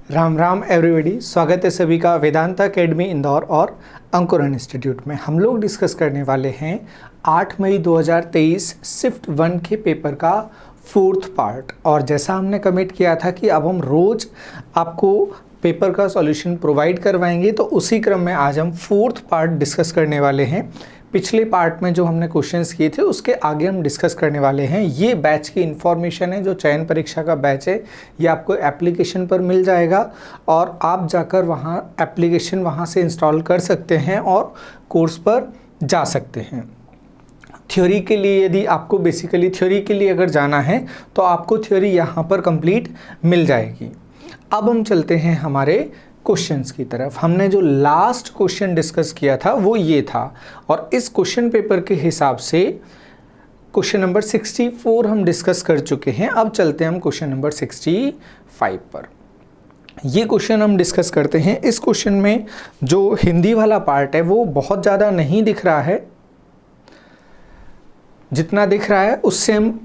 Ram Ram everybody, स्वागत है सभी का वेदांता अकेडमी इंदौर और अंकुरन इंस्टीट्यूट में। हम लोग डिस्कस करने वाले हैं 8 मई 2023 शिफ्ट 1 के पेपर का 4th पार्ट। और जैसा हमने कमिट किया था कि अब हम रोज़ आपको पेपर का सॉल्यूशन प्रोवाइड करवाएंगे, तो उसी क्रम में आज हम 4th पार्ट डिस्कस करने वाले हैं। पिछले पार्ट में जो हमने क्वेश्चंस किए थे उसके आगे हम डिस्कस करने वाले हैं। ये बैच की इन्फॉर्मेशन है, जो चयन परीक्षा का बैच है ये आपको एप्लीकेशन पर मिल जाएगा और आप जाकर वहाँ एप्लीकेशन वहाँ से इंस्टॉल कर सकते हैं और कोर्स पर जा सकते हैं। थ्योरी के लिए यदि आपको बेसिकली थ्योरी के लिए अगर जाना है तो आपको थ्योरी यहाँ पर कंप्लीट मिल जाएगी। अब हम चलते हैं हमारे क्वेश्चंस की तरफ। हमने जो लास्ट क्वेश्चन डिस्कस किया था वो ये था और इस क्वेश्चन पेपर के हिसाब से क्वेश्चन नंबर 64 हम डिस्कस कर चुके हैं। अब चलते हैं हम क्वेश्चन नंबर 65 पर। ये क्वेश्चन हम डिस्कस करते हैं। इस क्वेश्चन में जो हिंदी वाला पार्ट है वो बहुत ज़्यादा नहीं दिख रहा है, जितना दिख रहा है उससे हम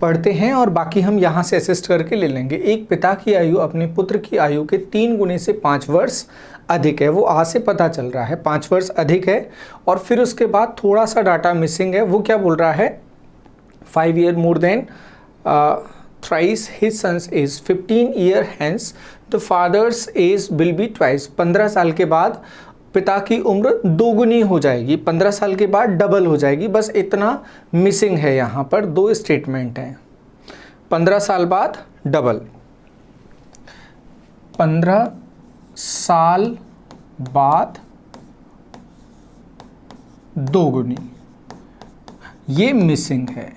पढ़ते हैं और बाकी हम यहाँ से असिस्ट करके ले लेंगे। एक पिता की आयु अपने पुत्र की आयु के 3 गुने से 5 वर्ष अधिक है। वो आ से पता चल रहा है 5 वर्ष अधिक है और फिर उसके बाद थोड़ा सा डाटा मिसिंग है। वो क्या बोल रहा है, 5 year more than thrice his son's age, 15 year hence the father's age will be twice। 15 साल के बाद पिता की उम्र दोगुनी हो जाएगी, 15 साल के बाद डबल हो जाएगी। बस इतना मिसिंग है, यहाँ पर 2 स्टेटमेंट हैं। 15 साल बाद डबल, 15 साल बाद दोगुनी, ये मिसिंग है।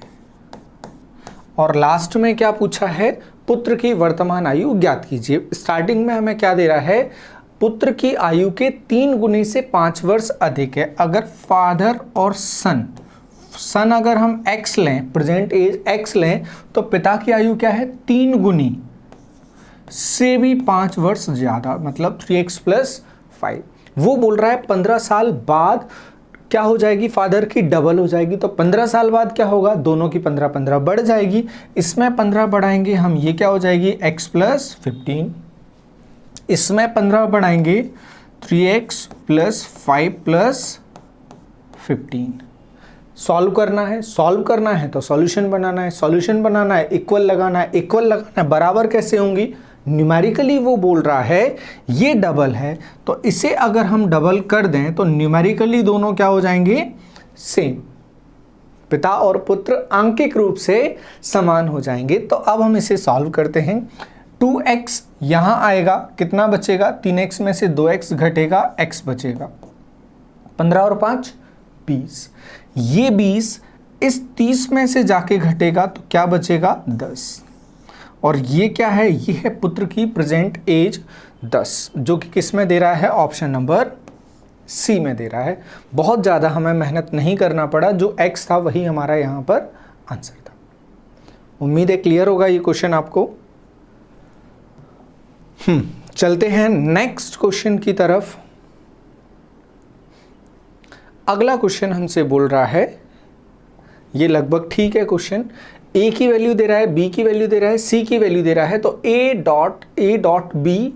और लास्ट में क्या पूछा है, पुत्र की वर्तमान आयु ज्ञात कीजिए। स्टार्टिंग में हमें क्या दे रहा है, पुत्र की आयु के 3 गुने से 5 वर्ष अधिक है। अगर फादर और सन अगर हम x लें, प्रेजेंट एज x लें, तो पिता की आयु क्या है, 3 गुनी से भी 5 वर्ष ज़्यादा, मतलब 3x + 5। वो बोल रहा है 15 साल बाद क्या हो जाएगी, फादर की डबल हो जाएगी। तो 15 साल बाद क्या होगा, दोनों की 15 बढ़ जाएगी। इसमें 15 बढ़ाएंगे हम, ये क्या हो जाएगी, x + 15। इसमें 15 बढ़ाएंगे, 3x + 5 + 15। सॉल्व करना है तो सॉल्यूशन बनाना है, सॉल्यूशन बनाना है, इक्वल लगाना है। बराबर कैसे होंगी, न्यूमेरिकली वो बोल रहा है ये डबल है, तो इसे अगर हम डबल कर दें तो न्यूमेरिकली दोनों क्या हो जाएंगे, सेम। पिता और पुत्र आंकिक रूप से समान हो जाएंगे। तो अब हम इसे सॉल्व करते हैं। 2x यहाँ आएगा, कितना बचेगा, 3x में से 2x घटेगा, x बचेगा। 15 और 5 20, ये 20 इस 30 में से जाके घटेगा तो क्या बचेगा, 10। और ये क्या है, ये है पुत्र की प्रेजेंट एज 10, जो कि किस में दे रहा है, ऑप्शन नंबर सी में दे रहा है। बहुत ज़्यादा हमें मेहनत नहीं करना पड़ा, जो x था वही हमारा यहाँ पर आंसर था। उम्मीद है क्लियर होगा ये क्वेश्चन आपको। चलते हैं नेक्स्ट क्वेश्चन की तरफ। अगला क्वेश्चन हमसे बोल रहा है, ये लगभग ठीक है क्वेश्चन। ए की वैल्यू दे रहा है, बी की वैल्यू दे रहा है, सी की वैल्यू दे रहा है, तो a dot b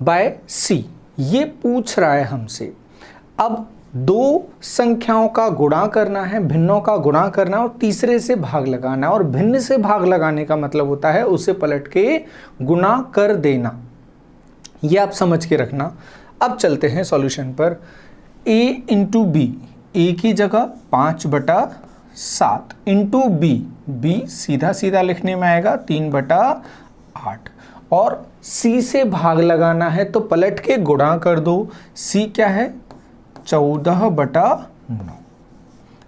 by c ये पूछ रहा है हमसे। अब 2 संख्याओं का गुणा करना है, भिन्नों का गुणा करना है और तीसरे से भाग लगाना है। और भिन्न से भाग लगाने का मतलब होता है उसे पलट के गुणा कर देना, ये आप समझ के रखना। अब चलते हैं सॉल्यूशन पर। a इंटू बी, ए की जगह 5/7 इंटू बी सीधा सीधा लिखने में आएगा 3/8। और c से भाग लगाना है तो पलट के गुणा कर दो। c क्या है, 14/9।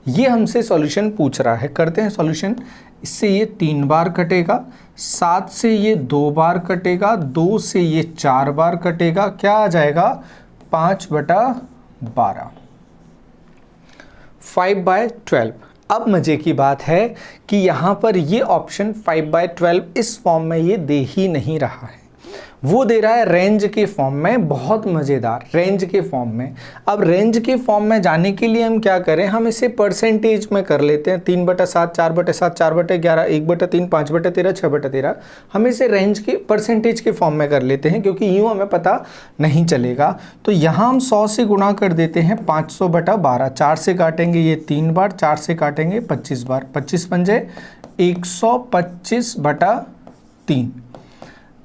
ये हमसे सॉल्यूशन पूछ रहा है। करते हैं सॉल्यूशन। इससे ये 3 बार कटेगा, 7 से ये 2 बार कटेगा, 2 से ये 4 बार कटेगा, क्या आ जाएगा, 5/12, 5/12। अब मजे की बात है कि यहाँ पर ये ऑप्शन 5/12 इस फॉर्म में ये दे ही नहीं रहा है। वो दे रहा है रेंज के फॉर्म में, बहुत मज़ेदार, रेंज के फॉर्म में। अब रेंज के फॉर्म में जाने के लिए हम क्या करें, हम इसे परसेंटेज में कर लेते हैं, 3/7, 4/7, 4/11, 1/3, 5/13, 6/13। हम इसे रेंज के परसेंटेज के फॉर्म में कर लेते हैं, क्योंकि यूँ हमें पता नहीं चलेगा। तो यहाँ हम 100 से गुणा कर देते हैं 500/12, 4 से काटेंगे ये 3 बार, 4 से काटेंगे 25 बार, 25 पंजे 125/3,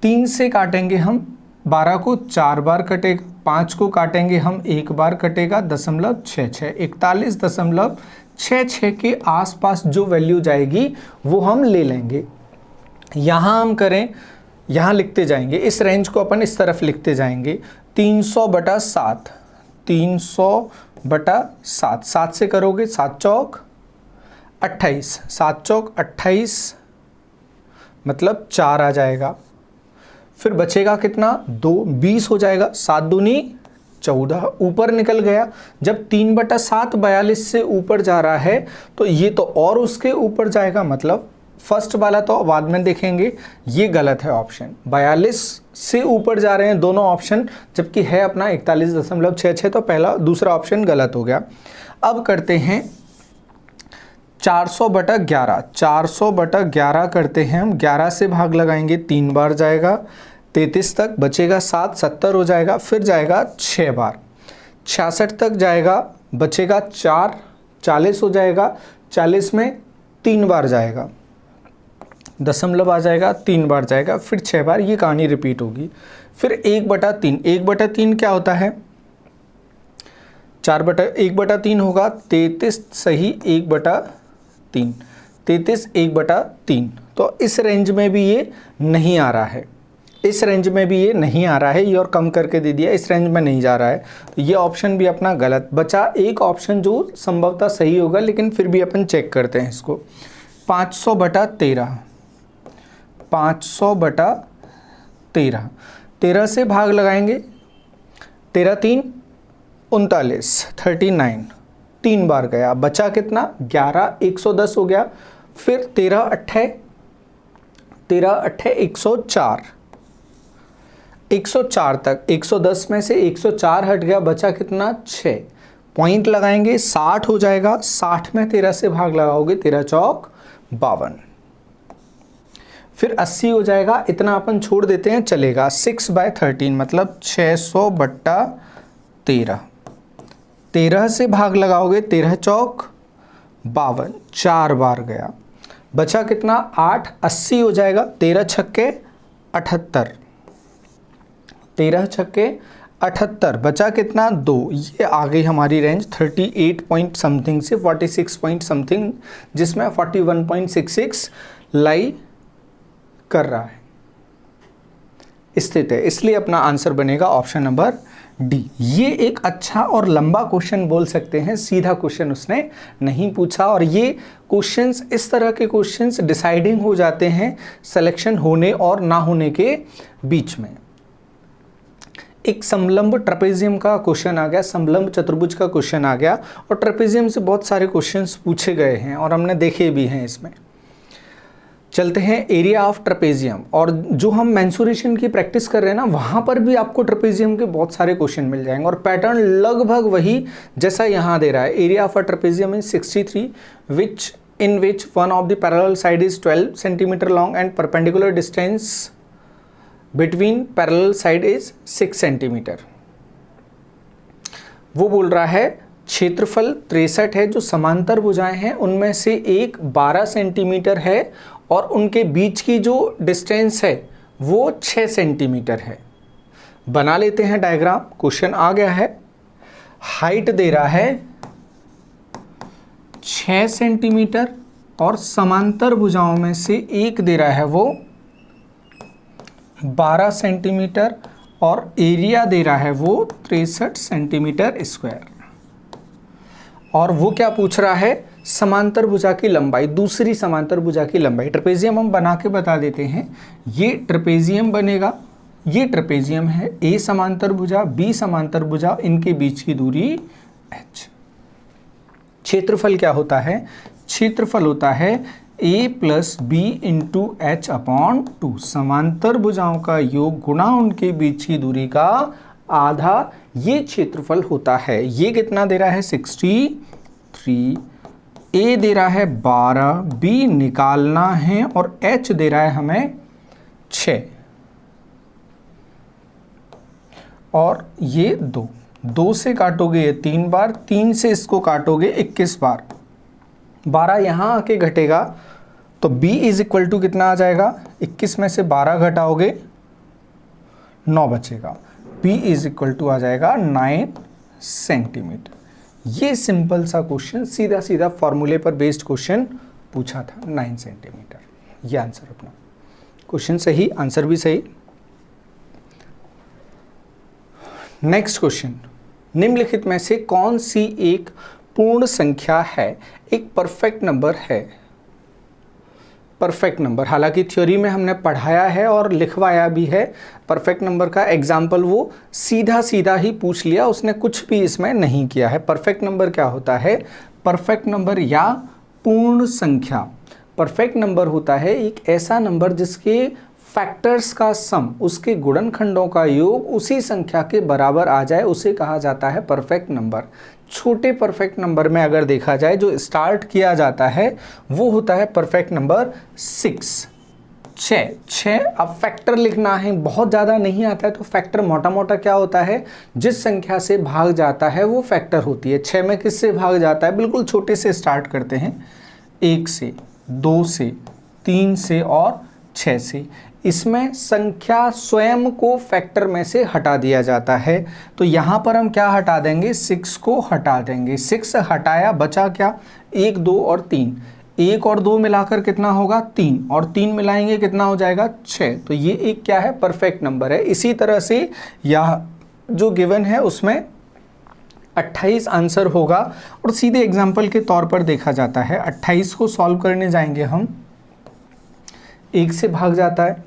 3 से काटेंगे हम 12 को 4 बार कटेगा, 5 को काटेंगे हम 1 बार कटेगा, 0.66, 41.66 के आसपास जो वैल्यू जाएगी वो हम ले लेंगे। यहाँ हम करें, यहाँ लिखते जाएंगे, इस रेंज को अपन इस तरफ लिखते जाएंगे, 300/7, 300/7, 7 से करोगे 7 चौक 28, 7 चौक 28 मतलब 4 आ जाएगा। फिर बचेगा कितना, 2, 20 हो जाएगा, 7 दूनी 14, ऊपर निकल गया। जब 3/7 42 से ऊपर जा रहा है तो ये तो और उसके ऊपर जाएगा, मतलब फर्स्ट वाला तो बाद में देखेंगे, ये गलत है ऑप्शन। 42 से ऊपर जा रहे हैं दोनों ऑप्शन, जबकि है अपना 41.66, तो दूसरा ऑप्शन गलत हो गया। अब करते हैं 400/11, 400/11 करते हैं हम, 11 से भाग लगाएंगे 3 बार जाएगा, 33 तक बचेगा 7, 70 हो जाएगा, फिर जाएगा 6 बार, 66 तक जाएगा, बचेगा 4, 40 हो जाएगा, 40 में 3 बार जाएगा, दशमलव आ जाएगा, 3 बार जाएगा, फिर 6 बार, ये कहानी रिपीट होगी। फिर 1/3, 1/3 क्या होता है, 1/3 होगा 33 सही 1/3, 33 1/3। तो इस रेंज में भी ये नहीं आ रहा है, इस रेंज में भी ये नहीं आ रहा है, ये और कम करके दे दिया, इस रेंज में नहीं जा रहा है, तो ये ऑप्शन भी अपना गलत बचा। एक ऑप्शन जो संभवतः सही होगा, लेकिन फिर भी अपन चेक करते हैं इसको। 500/13, 500/13, 13 से भाग लगाएंगे, 13 3 39, 39, 3 बार गया, बचा कितना 11, 110 हो गया। फिर 13 8 104, 104 तक, 110 में से 104 हट गया, बचा कितना 6, पॉइंट लगाएंगे 60 हो जाएगा, 60 में 13 से भाग लगाओगे, 13 चौक 52, फिर 80 हो जाएगा, इतना अपन छोड़ देते हैं चलेगा। 6/13 मतलब 600/13, 13 से भाग लगाओगे, 13 चौक 52, 4 बार गया, बचा कितना 8, 80 हो जाएगा, 13 छक्के 78, 13 छक्के 78, बचा कितना 2। ये आ गई हमारी रेंज 38 पॉइंट समथिंग से 46 पॉइंट समथिंग, जिसमें 41.66 लाई कर रहा है, स्थित है, इसलिए अपना आंसर बनेगा ऑप्शन नंबर डी। ये एक अच्छा और लंबा क्वेश्चन बोल सकते हैं, सीधा क्वेश्चन उसने नहीं पूछा, और ये क्वेश्चंस, इस तरह के क्वेश्चंस डिसाइडिंग हो जाते हैं सिलेक्शन होने और ना होने के बीच में। एक समलंब ट्रेपेजियम का क्वेश्चन आ गया, समलंब चतुर्भुज का क्वेश्चन आ गया, और ट्रेपेजियम से बहुत सारे क्वेश्चंस पूछे गए हैं और हमने देखे भी हैं इसमें। चलते हैं एरिया ऑफ ट्रेपेजियम, और जो हम मेंसुरेशन की प्रैक्टिस कर रहे हैं ना, वहाँ पर भी आपको ट्रेपेजियम के बहुत सारे क्वेश्चन मिल जाएंगे, और पैटर्न लगभग वही जैसा यहाँ दे रहा है। Area of a trapezium is 63 in which one of the parallel side is 12 centimeter long and perpendicular distance between parallel side is 6 centimeter। वो बोल रहा है क्षेत्रफल 63 है, जो समांतर भुजाएं हैं उनमें से एक 12 सेंटीमीटर है और उनके बीच की जो डिस्टेंस है वो 6 सेंटीमीटर है। बना लेते हैं डायग्राम, क्वेश्चन आ गया है। हाइट दे रहा है 6 सेंटीमीटर और समांतर भुजाओं में से एक दे रहा है वो 12 सेंटीमीटर और एरिया दे रहा है वो 63 सेंटीमीटर स्क्वायर। और वो क्या पूछ रहा है, समांतर भुजा की लंबाई, दूसरी समांतर भुजा की लंबाई। ट्रेपेजियम हम बना के बता देते हैं, ये ट्रेपेजियम बनेगा, ये ट्रेपेजियम है, ए समांतर भुजा बी समांतर भुजा, इनके बीच की दूरी h। क्षेत्रफल क्या होता है, क्षेत्रफल होता है a plus b into h upon 2, समांतर भुजाओं का योग गुणा उनके बीच की दूरी का आधा, ये क्षेत्रफल होता है। ये कितना दे रहा है 63, ए दे रहा है 12, बी निकालना है और एच दे रहा है हमें 6 और ये 2 से काटोगे ये 3 बार, 3 से इसको काटोगे 21 बार, 12 यहाँ आके घटेगा तो b इज इक्वल टू कितना आ जाएगा, 21 में से 12 घटाओगे 9 बचेगा, b इज इक्वल टू आ जाएगा 9 सेंटीमीटर। ये सिंपल सा क्वेश्चन, सीधा सीधा फॉर्मूले पर बेस्ड क्वेश्चन पूछा था, 9 सेंटीमीटर। ये आंसर अपना, क्वेश्चन सही, आंसर भी सही। नेक्स्ट क्वेश्चन, निम्नलिखित में से कौन सी एक पूर्ण संख्या है, एक परफेक्ट नंबर है। परफेक्ट नंबर, हालांकि थ्योरी में हमने पढ़ाया है और लिखवाया भी है। परफेक्ट नंबर का एग्जाम्पल वो सीधा सीधा ही पूछ लिया, उसने कुछ भी इसमें नहीं किया है। परफेक्ट नंबर क्या होता है, परफेक्ट नंबर या पूर्ण संख्या, परफेक्ट नंबर होता है एक ऐसा नंबर जिसके फैक्टर्स का सम, उसके गुणनखंडों का योग उसी संख्या के बराबर आ जाए, उसे कहा जाता है परफेक्ट नंबर। छोटे परफेक्ट नंबर में अगर देखा जाए जो स्टार्ट किया जाता है वो होता है परफेक्ट नंबर 6। अब फैक्टर लिखना है, बहुत ज़्यादा नहीं आता है तो फैक्टर मोटा मोटा क्या होता है, जिस संख्या से भाग जाता है वो फैक्टर होती है। 6 में किससे भाग जाता है, बिल्कुल छोटे से स्टार्ट करते हैं, 1 से, 2 से, 3 से और 6 से। इसमें संख्या स्वयं को फैक्टर में से हटा दिया जाता है, तो यहाँ पर हम क्या हटा देंगे, 6 को हटा देंगे। 6 हटाया, बचा क्या, 1, 2 और 3, 1 और 2 मिलाकर कितना होगा 3, और 3 मिलाएंगे कितना हो जाएगा 6। तो ये एक क्या है, परफेक्ट नंबर है। इसी तरह से यह जो गिवन है उसमें 28 आंसर होगा, और सीधे एग्जाम्पल के तौर पर देखा जाता है। 28 को सॉल्व करने जाएंगे हम, 1 से भाग जाता है,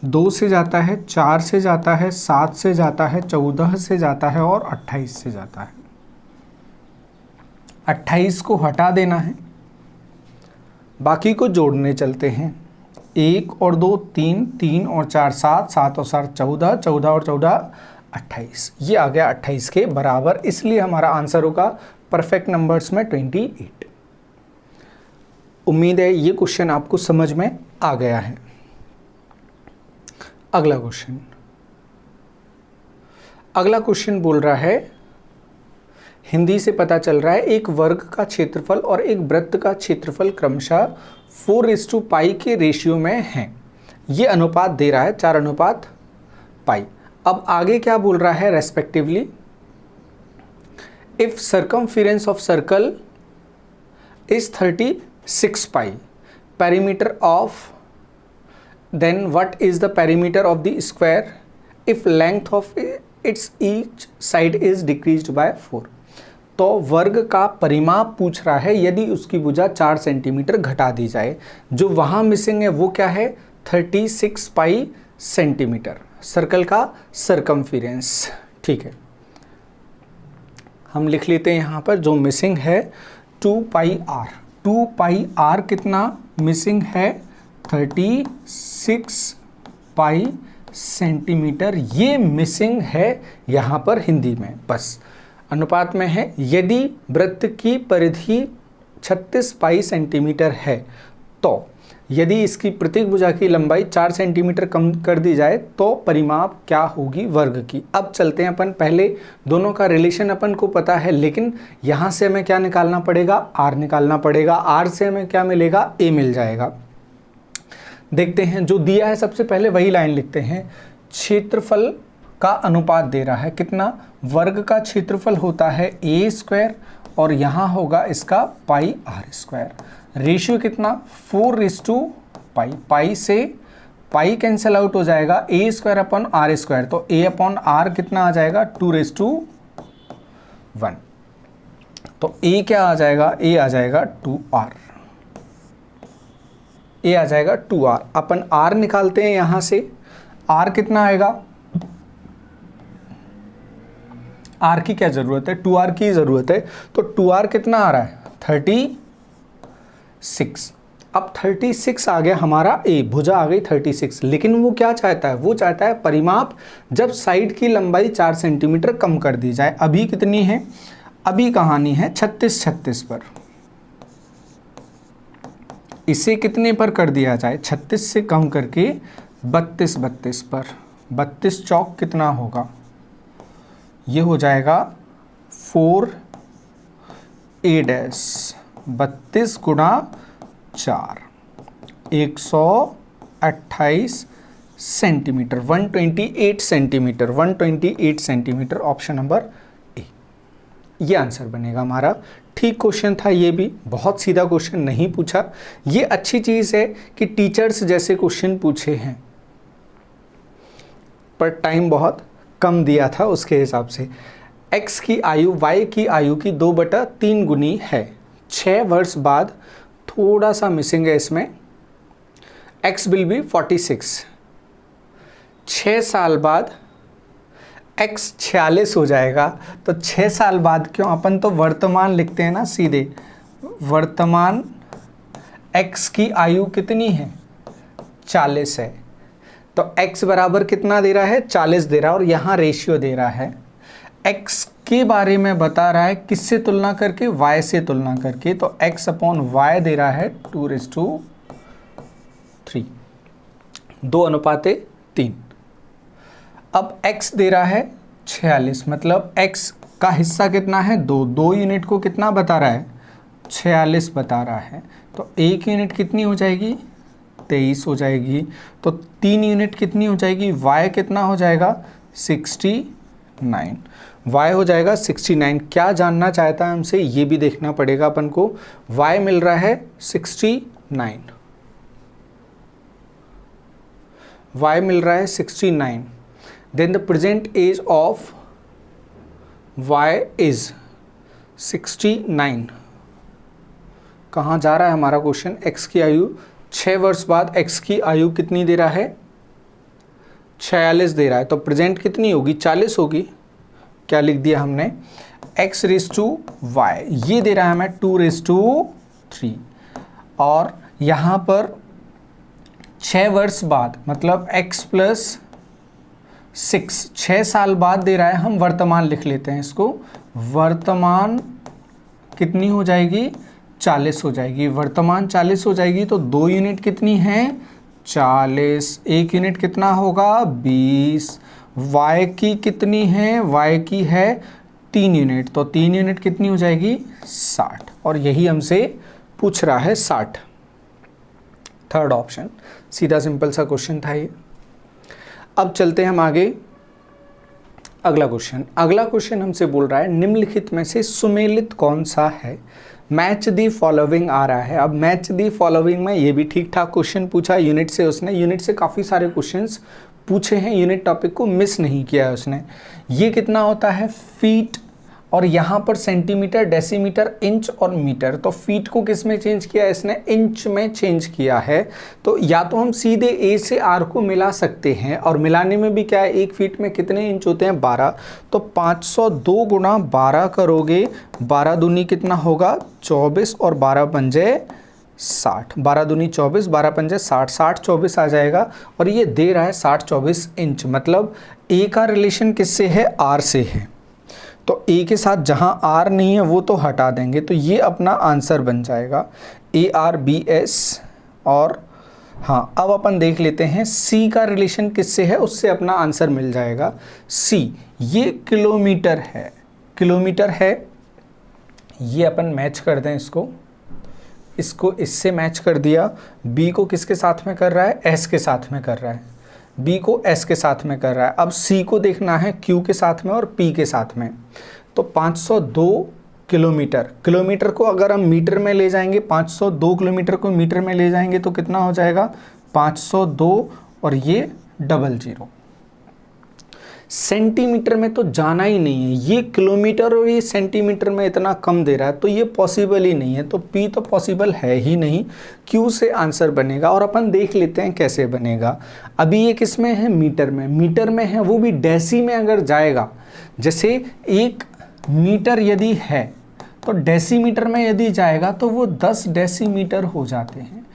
2 से जाता है, 4 से जाता है, 7 से जाता है, 14 से जाता है और 28 से जाता है। 28 को हटा देना है, बाकी को जोड़ने चलते हैं। 1 और 2 3, 3 और 4 7, 7 और 7 14, 14 और 14 28। ये आ गया 28 के बराबर, इसलिए हमारा आंसर होगा परफेक्ट नंबर्स में 28। उम्मीद है ये क्वेश्चन आपको समझ में आ गया है। अगला क्वेश्चन बोल रहा है, हिंदी से पता चल रहा है, एक वर्ग का क्षेत्रफल और एक वृत्त का क्षेत्रफल क्रमशः 4:π के रेशियो में हैं। ये अनुपात दे रहा है 4:π। अब आगे क्या बोल रहा है, respectively if circumference of circle is 36π, perimeter of, then what is the perimeter of the square if length of its each side is decreased by 4। तो वर्ग का परिमाप पूछ रहा है यदि उसकी भुजा 4 सेंटीमीटर घटा दी जाए। जो वहाँ मिसिंग है वो क्या है, 36π सेंटीमीटर, सर्कल का सर्कमफेरेंस। ठीक है, हम लिख लेते हैं यहाँ पर, जो मिसिंग है 2πr। 2πr कितना मिसिंग है, 36π सेंटीमीटर। ये मिसिंग है यहाँ पर हिंदी में, बस अनुपात में है। यदि वृत्त की परिधि 36π सेंटीमीटर है तो यदि इसकी प्रत्येक भुजा की लंबाई 4 सेंटीमीटर कम कर दी जाए तो परिमाप क्या होगी वर्ग की। अब चलते हैं अपन, पहले दोनों का रिलेशन अपन को पता है, लेकिन यहाँ से हमें क्या निकालना पड़ेगा, आर निकालना पड़ेगा। आर से हमें क्या मिलेगा, ए मिल जाएगा। देखते हैं, जो दिया है सबसे पहले वही लाइन लिखते हैं। क्षेत्रफल का अनुपात दे रहा है कितना, वर्ग का क्षेत्रफल होता है a² और यहाँ होगा इसका πr²। रेशियो कितना, 4:π। पाई से पाई कैंसिल आउट हो जाएगा, a²/r², तो a/r कितना आ जाएगा, 2:1। तो a क्या आ जाएगा, a आ जाएगा 2r, a आ जाएगा 2r। अपन r निकालते हैं यहाँ से, r कितना आएगा, r की क्या ज़रूरत है, 2r की ज़रूरत है। तो 2r कितना आ रहा है, 6। अब 36 आ गया हमारा ए, भुजा आ गई 36, लेकिन वो क्या चाहता है, वो चाहता है परिमाप जब साइड की लंबाई 4 सेंटीमीटर कम कर दी जाए। अभी कितनी है, अभी कहानी है 36 पर, इसे कितने पर कर दिया जाए, 36 से कम करके 32 पर। 32 चौक कितना होगा, ये हो जाएगा 4a डैश, 32 गुणा 4, 128 centimetre, 128 centimetre, 128 centimetre, option number A, ये आंसर बनेगा हमारा। ठीक क्वेश्चन था, ये भी बहुत सीधा क्वेश्चन नहीं पूछा। ये अच्छी चीज़ है कि टीचर्स जैसे क्वेश्चन पूछे हैं, पर टाइम बहुत कम दिया था उसके हिसाब से। x की आयु y की आयु की 2/3 गुनी है। 6 वर्ष बाद, थोड़ा सा मिसिंग है इसमें, x विल बी 46। 6 साल बाद x 46 हो जाएगा। तो 6 साल बाद क्यों, अपन तो वर्तमान लिखते हैं ना सीधे, वर्तमान x की आयु कितनी है, 40 है। तो x बराबर कितना दे रहा है, 40 दे रहा है, और यहाँ रेशियो दे रहा है। x के बारे में बता रहा है किससे तुलना करके, y से तुलना करके। तो x अपॉन y दे रहा है 2:3, 2:3। अब x दे रहा है 46, मतलब x का हिस्सा कितना है, 2 यूनिट को कितना बता रहा है, 46 बता रहा है। तो 1 यूनिट कितनी हो जाएगी, 23 हो जाएगी। तो 3 यूनिट कितनी हो जाएगी, y कितना हो जाएगा, 69, y हो जाएगा 69। क्या जानना चाहता है हमसे, ये भी देखना पड़ेगा अपन को। y मिल रहा है 69, y मिल रहा है 69, then the present age of y is 69। कहाँ जा रहा है हमारा क्वेश्चन, x की आयु 6 वर्ष बाद x की आयु कितनी दे रहा है, 46 दे रहा है। तो प्रेजेंट कितनी होगी, 40 होगी। क्या लिख दिया हमने, x रेस टू y, ये दे रहा है हमें 2:3, और यहाँ पर 6 वर्ष बाद मतलब x + 6, 6 साल बाद दे रहा है। हम वर्तमान लिख लेते हैं इसको, वर्तमान कितनी हो जाएगी, 40 हो जाएगी। वर्तमान 40 हो जाएगी तो 2 यूनिट कितनी है, 40, 1 यूनिट कितना होगा, 20। y की कितनी है, y की है 3 यूनिट, तो 3 यूनिट कितनी हो जाएगी, 60। और यही हमसे पूछ रहा है 60, थर्ड ऑप्शन। सीधा सिंपल सा क्वेश्चन था ये। अब चलते हैं हम आगे, अगला क्वेश्चन। अगला क्वेश्चन हमसे बोल रहा है निम्नलिखित में से सुमेलित कौन सा है, मैच दी फॉलोइंग आ रहा है। अब मैच दी फॉलोइंग में ये भी ठीक ठाक क्वेश्चन पूछा यूनिट से, उसने यूनिट से काफ़ी सारे क्वेश्चंस पूछे हैं, यूनिट टॉपिक को मिस नहीं किया है उसने। ये कितना होता है, फीट, और यहाँ पर सेंटीमीटर, डेसीमीटर, इंच और मीटर। तो फीट को किस में चेंज किया है इसने, इंच में चेंज किया है। तो या तो हम सीधे ए से आर को मिला सकते हैं, और मिलाने में भी क्या है, 1 फीट में कितने इंच होते हैं, 12। तो 502 गुणा 12 करोगे, 12 दूनी कितना होगा, 24, और 12 पंजे 60, 12 दूनी 24, 12 पंजे 60, 60 24 आ जाएगा। और ये दे रहा है 60 24 इंच, मतलब ए का रिलेशन किससे है, आर से है। तो ए के साथ जहाँ आर नहीं है वो तो हटा देंगे, तो ये अपना आंसर बन जाएगा ARBS। और हाँ, अब अपन देख लेते हैं सी का रिलेशन किससे है, उससे अपना आंसर मिल जाएगा। सी ये किलोमीटर है, किलोमीटर है, ये अपन मैच कर दें इसको, इसको इससे मैच कर दिया। बी को किसके साथ में कर रहा है, एस के साथ में कर रहा है, बी को एस के साथ में कर रहा है। अब सी को देखना है क्यू के साथ में और पी के साथ में। तो 502 किलोमीटर, किलोमीटर को अगर हम मीटर में ले जाएंगे, 502 किलोमीटर को मीटर में ले जाएंगे तो कितना हो जाएगा, 502 और ये 00। सेंटीमीटर में तो जाना ही नहीं है, ये किलोमीटर और ये सेंटीमीटर में इतना कम दे रहा है, तो ये पॉसिबल ही नहीं है। तो पी तो पॉसिबल है ही नहीं, क्यू से आंसर बनेगा। और अपन देख लेते हैं कैसे बनेगा। अभी ये किस में है, मीटर में, मीटर में है, वो भी डेसी में अगर जाएगा, जैसे 1 मीटर यदि है तो डेसीमीटर में यदि जाएगा तो वो 10 डेसीमीटर हो जाते हैं।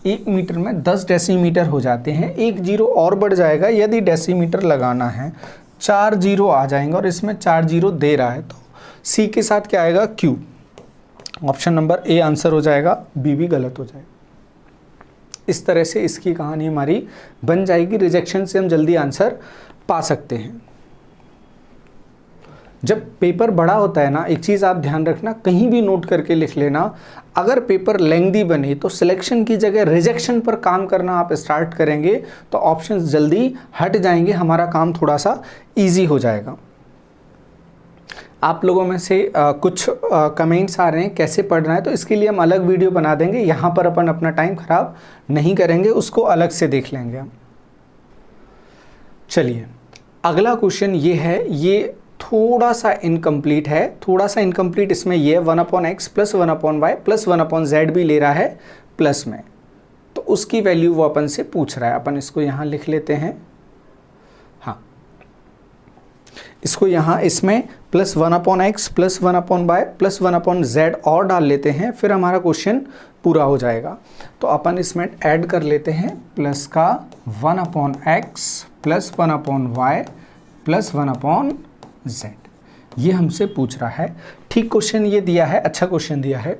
1 मीटर में 10 डेसीमीटर हो जाते हैं। 1 जीरो और बढ़ जाएगा, यदि डेसीमीटर लगाना है 4 जीरो आ जाएंगे और इसमें 4 जीरो दे रहा है, तो सी के साथ क्या आएगा, Q. Option number A answer हो जाएगा, बी भी गलत हो जाएगा। इस तरह से इसकी कहानी हमारी बन जाएगी। रिजेक्शन से हम जल्दी आंसर पा सकते हैं। जब पेपर बड़ा होता है ना, एक चीज़ आप ध्यान रखना, कहीं भी नोट करके लिख लेना, अगर पेपर लेंथी बने तो सिलेक्शन की जगह रिजेक्शन पर काम करना आप स्टार्ट करेंगे तो ऑप्शंस जल्दी हट जाएंगे, हमारा काम थोड़ा सा इजी हो जाएगा। आप लोगों में से कुछ कमेंट्स आ रहे हैं कैसे पढ़ना है, तो इसके लिए हम अलग वीडियो बना देंगे। यहाँ पर अपन अपना टाइम ख़राब नहीं करेंगे, उसको अलग से देख लेंगे हम। चलिए अगला क्वेश्चन ये है, ये थोड़ा सा इनकम्प्लीट है, थोड़ा सा इनकम्प्लीट इसमें ये 1/x plus 1/y plus 1/z भी ले रहा है प्लस में, तो उसकी वैल्यू वो अपन से पूछ रहा है। अपन इसको यहाँ लिख लेते हैं, हाँ इसको यहाँ इसमें plus 1/x plus 1/y plus 1/z और डाल लेते हैं, फिर हमारा क्वेश्चन पूरा हो जाएगा। तो अपन इसमें ऐड कर लेते हैं प्लस का 1/x plus 1/y plus 1/z, ये हमसे पूछ रहा है। ठीक क्वेश्चन ये दिया है, अच्छा क्वेश्चन दिया है।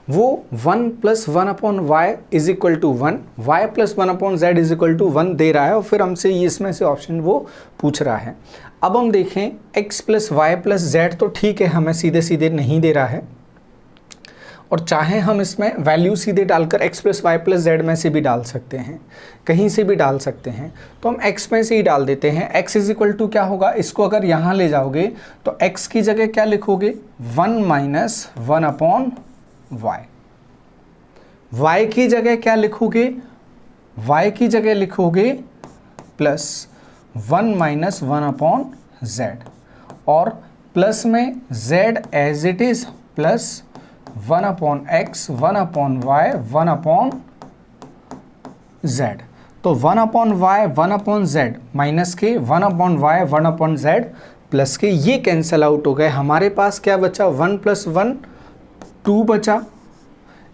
वो 1 plus 1/y is equal to 1, y plus 1/z is equal to 1 दे रहा है और फिर हमसे इसमें से ऑप्शन वो पूछ रहा है। अब हम देखें x plus y plus z, तो ठीक है हमें सीधे सीधे नहीं दे रहा है, और चाहे हम इसमें वैल्यू सीधे डालकर x plus y plus z में से भी डाल सकते हैं, कहीं से भी डाल सकते हैं, तो हम x में से ही डाल देते हैं। x इज इक्वल टू क्या होगा, इसको अगर यहाँ ले जाओगे तो x की जगह क्या लिखोगे, 1 माइनस 1/y। y की जगह क्या लिखोगे, y की जगह लिखोगे प्लस 1 माइनस 1/z, और प्लस में z as it is plus 1/x 1/y 1/z। तो 1/y 1/z माइनस के 1/y 1/z प्लस के ये कैंसिल आउट हो गए। हमारे पास क्या बचा, 1 प्लस 1 2 बचा,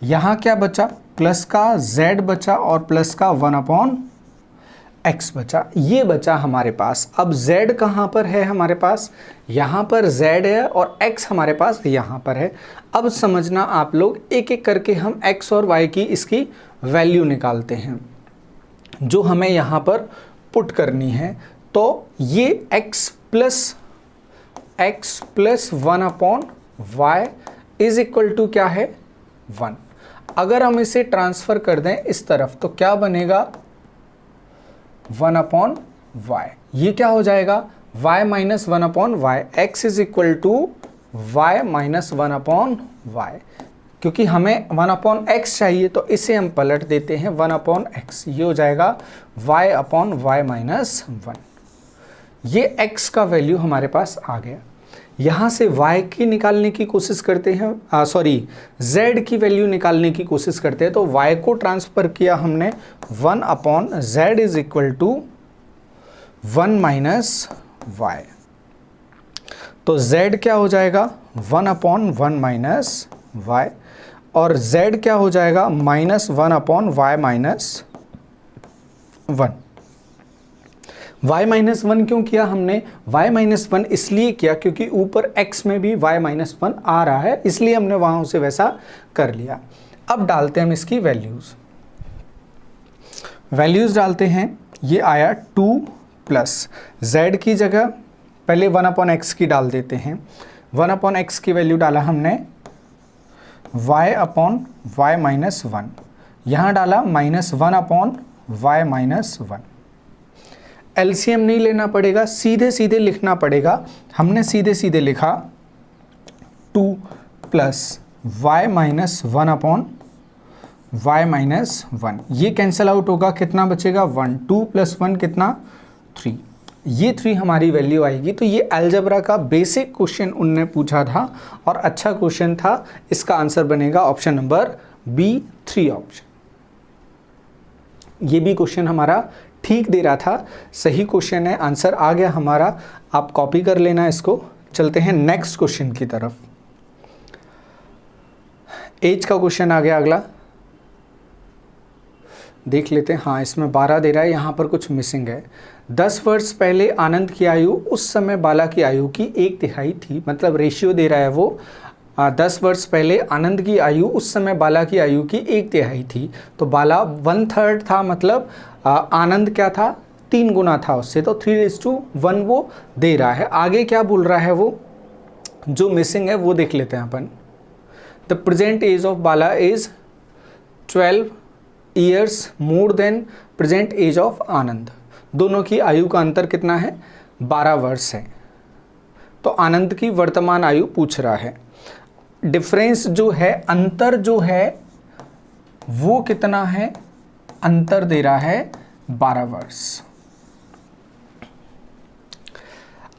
यहाँ क्या बचा, प्लस का z बचा और प्लस का 1/x बचा, ये बचा हमारे पास। अब z कहाँ पर है हमारे पास, यहाँ पर z है और x हमारे पास यहाँ पर है। अब समझना आप लोग, एक एक करके हम x और y की इसकी वैल्यू निकालते हैं जो हमें यहाँ पर पुट करनी है। तो ये x plus 1/y is equal to क्या है, 1। अगर हम इसे ट्रांसफ़र कर दें इस तरफ तो क्या बनेगा, 1/y। ये क्या हो जाएगा, y minus 1/y, x is equal to y minus 1/y। क्योंकि हमें 1/x चाहिए तो इसे हम पलट देते हैं 1/x, ये हो जाएगा y/y माइनस 1। ये x का वैल्यू हमारे पास आ गया। यहाँ से y की निकालने की कोशिश करते हैं, z की वैल्यू निकालने की कोशिश करते हैं। तो y को ट्रांसफ़र किया हमने 1/z is equal to 1 minus y। तो z क्या हो जाएगा, 1/1 माइनस y, और z क्या हो जाएगा, minus 1/y minus 1। y minus 1 क्यों किया हमने, y माइनस 1 इसलिए किया क्योंकि ऊपर x में भी y माइनस 1 आ रहा है, इसलिए हमने वहाँ उसे वैसा कर लिया। अब डालते हैं हम इसकी वैल्यूज़ डालते हैं। ये आया 2 प्लस z की जगह पहले 1/x की डाल देते हैं। 1/x की वैल्यू डाला हमने y/y माइनस 1, यहाँ डाला माइनस 1/y माइनस 1। एलसीएम नहीं लेना पड़ेगा, सीधे सीधे लिखना पड़ेगा। हमने सीधे सीधे लिखा 2 plus y minus 1/y minus 1। ये कैंसिल आउट होगा, कितना बचेगा, 1। 2 प्लस 1 कितना, 3। ये 3 हमारी वैल्यू आएगी। तो ये अलजेब्रा का बेसिक क्वेश्चन उनने पूछा था और अच्छा क्वेश्चन था। इसका आंसर बनेगा ऑप्शन नंबर बी, 3 ऑप्शन। ये भी क्वेश्चन हमारा ठीक दे रहा था, सही क्वेश्चन है, आंसर आ गया हमारा। आप कॉपी कर लेना इसको। चलते हैं नेक्स्ट क्वेश्चन की तरफ। एज का क्वेश्चन आ गया अगला, देख लेते हैं। हाँ, इसमें 12 दे रहा है, यहाँ पर कुछ मिसिंग है। 10 वर्ष पहले आनंद की आयु उस समय बाला की आयु की 1/3 थी, मतलब रेशियो दे रहा है वो 10 वर्ष पहले आनंद की आयु उस समय बाला की आयु की 1/3 थी। तो बाला 1/3 था, मतलब आनंद क्या था, 3 गुना था उससे, तो 3:1 वो दे रहा है। आगे क्या बोल रहा है वो, जो मिसिंग है वो देख लेते हैं अपन। The present age of Bala is 12 years more than present age of Anand. दोनों की आयु का अंतर कितना है, 12 वर्ष है। तो आनंद की वर्तमान आयु पूछ रहा है। डिफरेंस जो है, अंतर जो है वो कितना है, अंतर दे रहा है 12 वर्ष।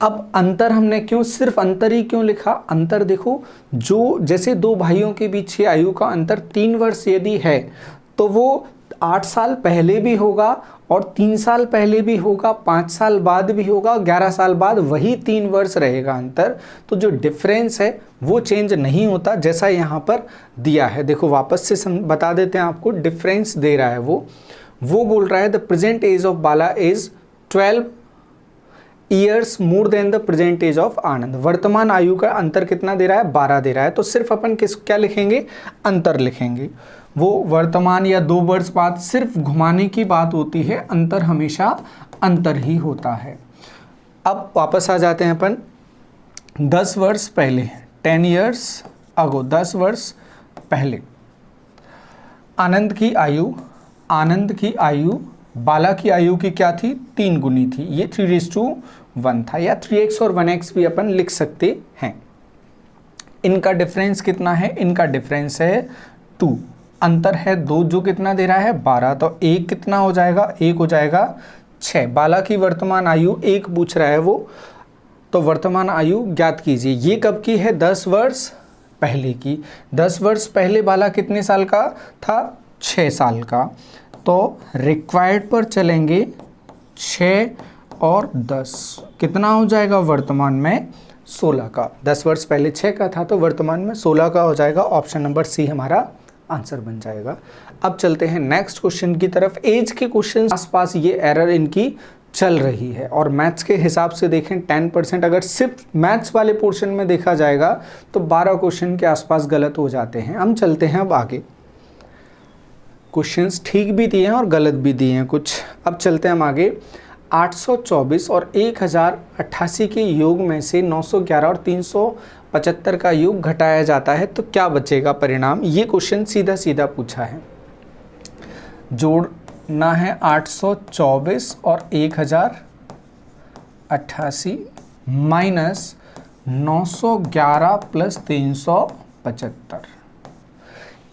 अब अंतर हमने क्यों, सिर्फ अंतर ही क्यों लिखा, अंतर देखो, जो जैसे दो भाइयों के बीच की आयु का अंतर 3 वर्ष यदि है तो वो 8 साल पहले भी होगा और 3 साल पहले भी होगा, 5 साल बाद भी होगा, 11 साल बाद वही 3 वर्ष रहेगा अंतर। तो जो डिफरेंस है वो चेंज नहीं होता, जैसा यहाँ पर दिया है। देखो वापस से बता देते हैं आपको, डिफरेंस दे रहा है वो बोल रहा है the present age of Bala is 12 years more than the present age of Anand. वर्तमान आयु का अंतर कितना दे रहा है, 12 दे रहा है। तो सिर्फ अपन क्या लिखेंगे, अंतर लिखेंगे। वो वर्तमान या 2 वर्ष बाद सिर्फ घुमाने की बात होती है, अंतर हमेशा अंतर ही होता है। अब वापस आ जाते हैं अपन 10 वर्ष पहले, 10 ईयर्स अगो, 10 वर्ष पहले आनंद की आयु बाला की आयु की क्या थी, 3 गुनी थी। ये 3:1 था, या 3x और 1x भी अपन लिख सकते हैं। इनका डिफरेंस कितना है, इनका डिफरेंस है 2, अंतर है 2, जो कितना दे रहा है 12। तो 1 कितना हो जाएगा, 1 हो जाएगा 6। बाला की वर्तमान आयु 1 पूछ रहा है वो, तो वर्तमान आयु ज्ञात कीजिए। ये कब की है, 10 वर्ष पहले की। 10 वर्ष पहले बाला कितने साल का था, 6 साल का। तो रिक्वायर्ड पर चलेंगे, 6 और 10 कितना हो जाएगा, वर्तमान में 16 का। 10 वर्ष पहले 6 का था तो वर्तमान में 16 का हो जाएगा। ऑप्शन नंबर सी हमारा आंसर बन जाएगा। अब चलते हैं नेक्स्ट क्वेश्चन की तरफ। एज के क्वेश्चन आसपास ये एरर इनकी चल रही है, और मैथ्स के हिसाब से देखें 10%, अगर सिर्फ मैथ्स वाले पोर्शन में देखा जाएगा तो 12 क्वेश्चन के आसपास गलत हो जाते हैं। हम चलते हैं अब आगे, क्वेश्चंस ठीक भी दिए हैं और गलत भी दिए हैं कुछ। अब चलते हैं हम आगे। 824 और 1088 के योग में से 911 और 375 का योग घटाया जाता है तो क्या बचेगा परिणाम। ये क्वेश्चन सीधा सीधा पूछा है। जोड़ना है 824 और 1088 माइनस 911 प्लस 375।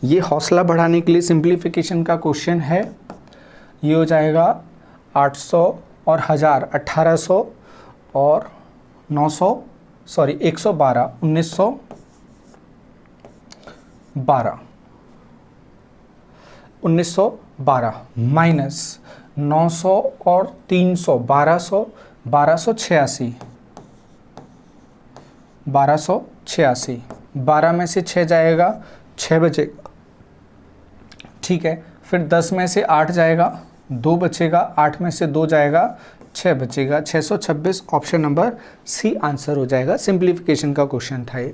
ये हौसला बढ़ाने के लिए सिंप्लीफिकेशन का क्वेश्चन है। ये हो जाएगा 800 और 1000 1800 और 900 सॉरी 112 1912 माइनस 900 और 300 1200 1286 12 में से 6 जाएगा, 6 बचेगा, ठीक है। फिर 10 में से 8 जाएगा, 2 बचेगा, 8 में से 2 जाएगा, 6 बचेगा, 626। ऑप्शन नंबर सी आंसर हो जाएगा। सिंप्लीफिकेशन का क्वेश्चन था ये।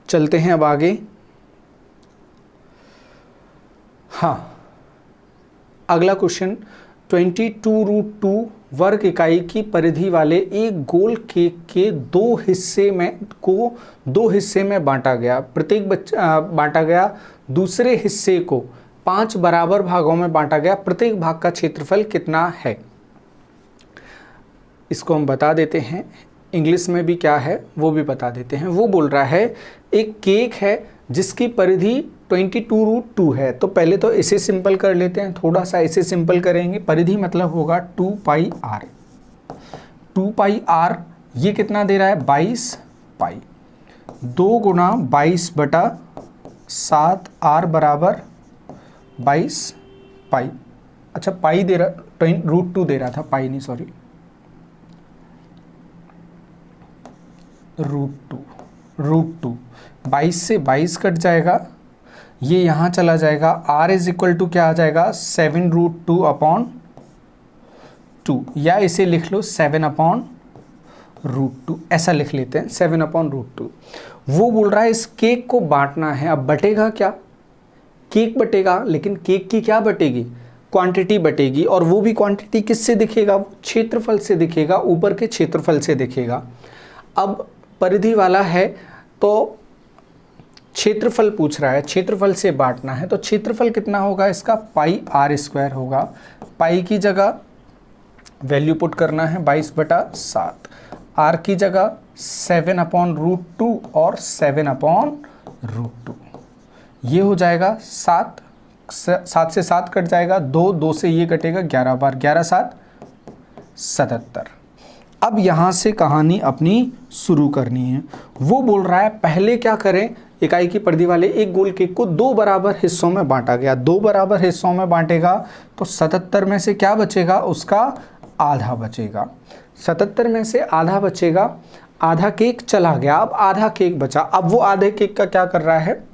चलते हैं अब आगे। हाँ, अगला क्वेश्चन 22√2 वर्ग इकाई की परिधि वाले एक गोल केक के 2 हिस्से में बांटा गया। प्रत्येक बांटा गया, दूसरे हिस्से को 5 बराबर भागों में बांटा गया। प्रत्येक भाग का क्षेत्रफल कितना है, इसको हम बता देते हैं। इंग्लिश में भी क्या है वो भी बता देते हैं। वो बोल रहा है एक केक है जिसकी परिधि 22√2 है। तो पहले तो इसे सिंपल कर लेते हैं, थोड़ा सा इसे सिंपल करेंगे। परिधि मतलब होगा 2πr। 2πr ये कितना दे रहा है, 22 पाई। 2 गुना 22/7 r बराबर 22 पाई। अच्छा पाई दे रहा, √2 दे रहा था, पाई नहीं सॉरी, √2 √2। 22 से 22 कट जाएगा, ये यहाँ चला जाएगा। r इज इक्वल टू क्या आ जाएगा 7√2/2, या इसे लिख लो 7/√2, ऐसा लिख लेते हैं 7/√2। वो बोल रहा है इस केक को बांटना है। अब बटेगा क्या, केक बटेगा, लेकिन केक की क्या बटेगी, क्वांटिटी बटेगी, और वो भी क्वांटिटी किससे दिखेगा, वो क्षेत्रफल से दिखेगा, ऊपर के क्षेत्रफल से दिखेगा। अब परिधि वाला है तो क्षेत्रफल पूछ रहा है, क्षेत्रफल से बांटना है, तो क्षेत्रफल कितना होगा इसका, πr² होगा। पाई की जगह वैल्यू पुट करना है 22/7, r की जगह 7/√2 और 7/√2, ये हो जाएगा 7 से 7 कट जाएगा, 2 से ये कटेगा 11 बार, 11 7 77। अब यहाँ से कहानी अपनी शुरू करनी है। वो बोल रहा है पहले क्या करें, इकाई की परिधि वाले एक गोल केक को 2 बराबर हिस्सों में बांटा गया। 2 बराबर हिस्सों में बांटेगा तो 77 में से क्या बचेगा, उसका आधा बचेगा। 77 में से आधा बचेगा, आधा केक चला गया, अब आधा केक बचा। अब वो आधे केक का क्या कर रहा है,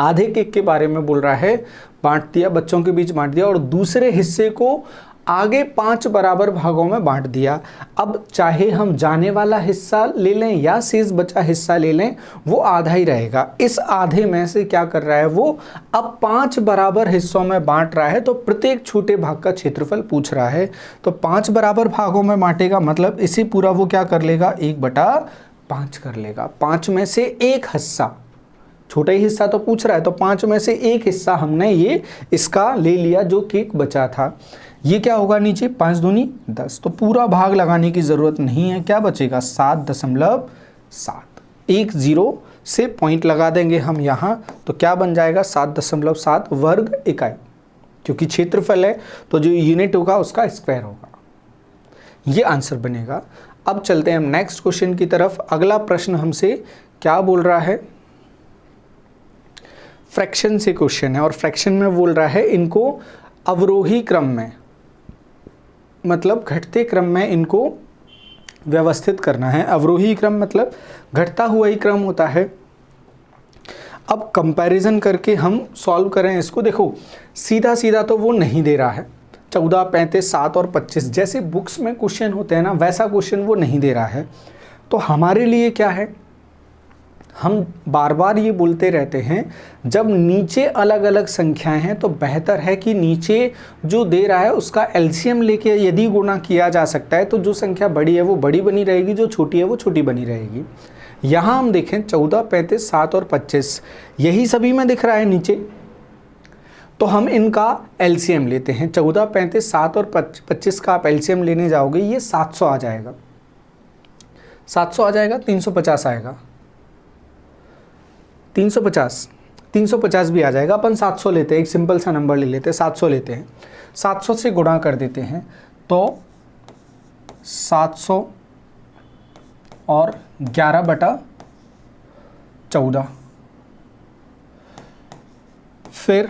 आधे केक के बारे में बोल रहा है, बांट दिया, बच्चों के बीच बांट दिया, और दूसरे हिस्से को आगे 5 बराबर भागों में बांट दिया। अब चाहे हम जाने वाला हिस्सा ले लें या शेष बचा हिस्सा ले लें, वो आधा ही रहेगा। इस आधे में से क्या कर रहा है वो, अब 5 बराबर हिस्सों में बांट रहा है, तो प्रत्येक छोटे भाग का क्षेत्रफल पूछ रहा है। तो 5 बराबर भागों में बांटेगा, मतलब इसे पूरा वो क्या कर लेगा, 1/5 कर लेगा। 5 में से एक हिस्सा, छोटा ही हिस्सा तो पूछ रहा है, तो 5 में से एक हिस्सा हमने ये इसका ले लिया जो केक बचा था। ये क्या होगा नीचे, 5 दूनी 10, तो पूरा भाग लगाने की ज़रूरत नहीं है। क्या बचेगा 7.7। 1 0 से पॉइंट लगा देंगे हम यहाँ, तो क्या बन जाएगा 7.7 वर्ग इकाई, क्योंकि क्षेत्रफल है तो जो यूनिट होगा उसका स्क्वायर होगा। ये आंसर बनेगा। अब चलते हैं हम नेक्स्ट क्वेश्चन की तरफ। अगला प्रश्न हमसे क्या बोल रहा है, फ्रैक्शन से क्वेश्चन है, और फ्रैक्शन में बोल रहा है इनको अवरोही क्रम में, मतलब घटते क्रम में इनको व्यवस्थित करना है। अवरोही क्रम मतलब घटता हुआ ही क्रम होता है। अब कंपैरिजन करके हम सॉल्व करें इसको। देखो सीधा सीधा तो वो नहीं दे रहा है, 14, 35, 7 और 25 जैसे बुक्स में क्वेश्चन होते हैं ना, वैसा क्वेश्चन वो नहीं दे रहा है। तो हमारे लिए क्या है, हम बार बार ये बोलते रहते हैं, जब नीचे अलग अलग संख्याएं हैं तो बेहतर है कि नीचे जो दे रहा है उसका एलसीएम लेके यदि गुणा किया जा सकता है तो जो संख्या बड़ी है वो बड़ी बनी रहेगी, जो छोटी है वो छोटी बनी रहेगी। यहाँ हम देखें 14, 35, 7 और 25 यही सभी में दिख रहा है नीचे, तो हम इनका एलसीएम लेते हैं। 14, 35, 7 और 25 का आप एलसीएम लेने जाओगे, ये 700 आ जाएगा, 700 आ जाएगा, 350 आएगा, 350 भी आ जाएगा। अपन 700 लेते हैं, एक सिंपल सा नंबर ले लेते हैं, 700 लेते हैं, 700 से गुणा कर देते हैं तो 700 और 11/14, फिर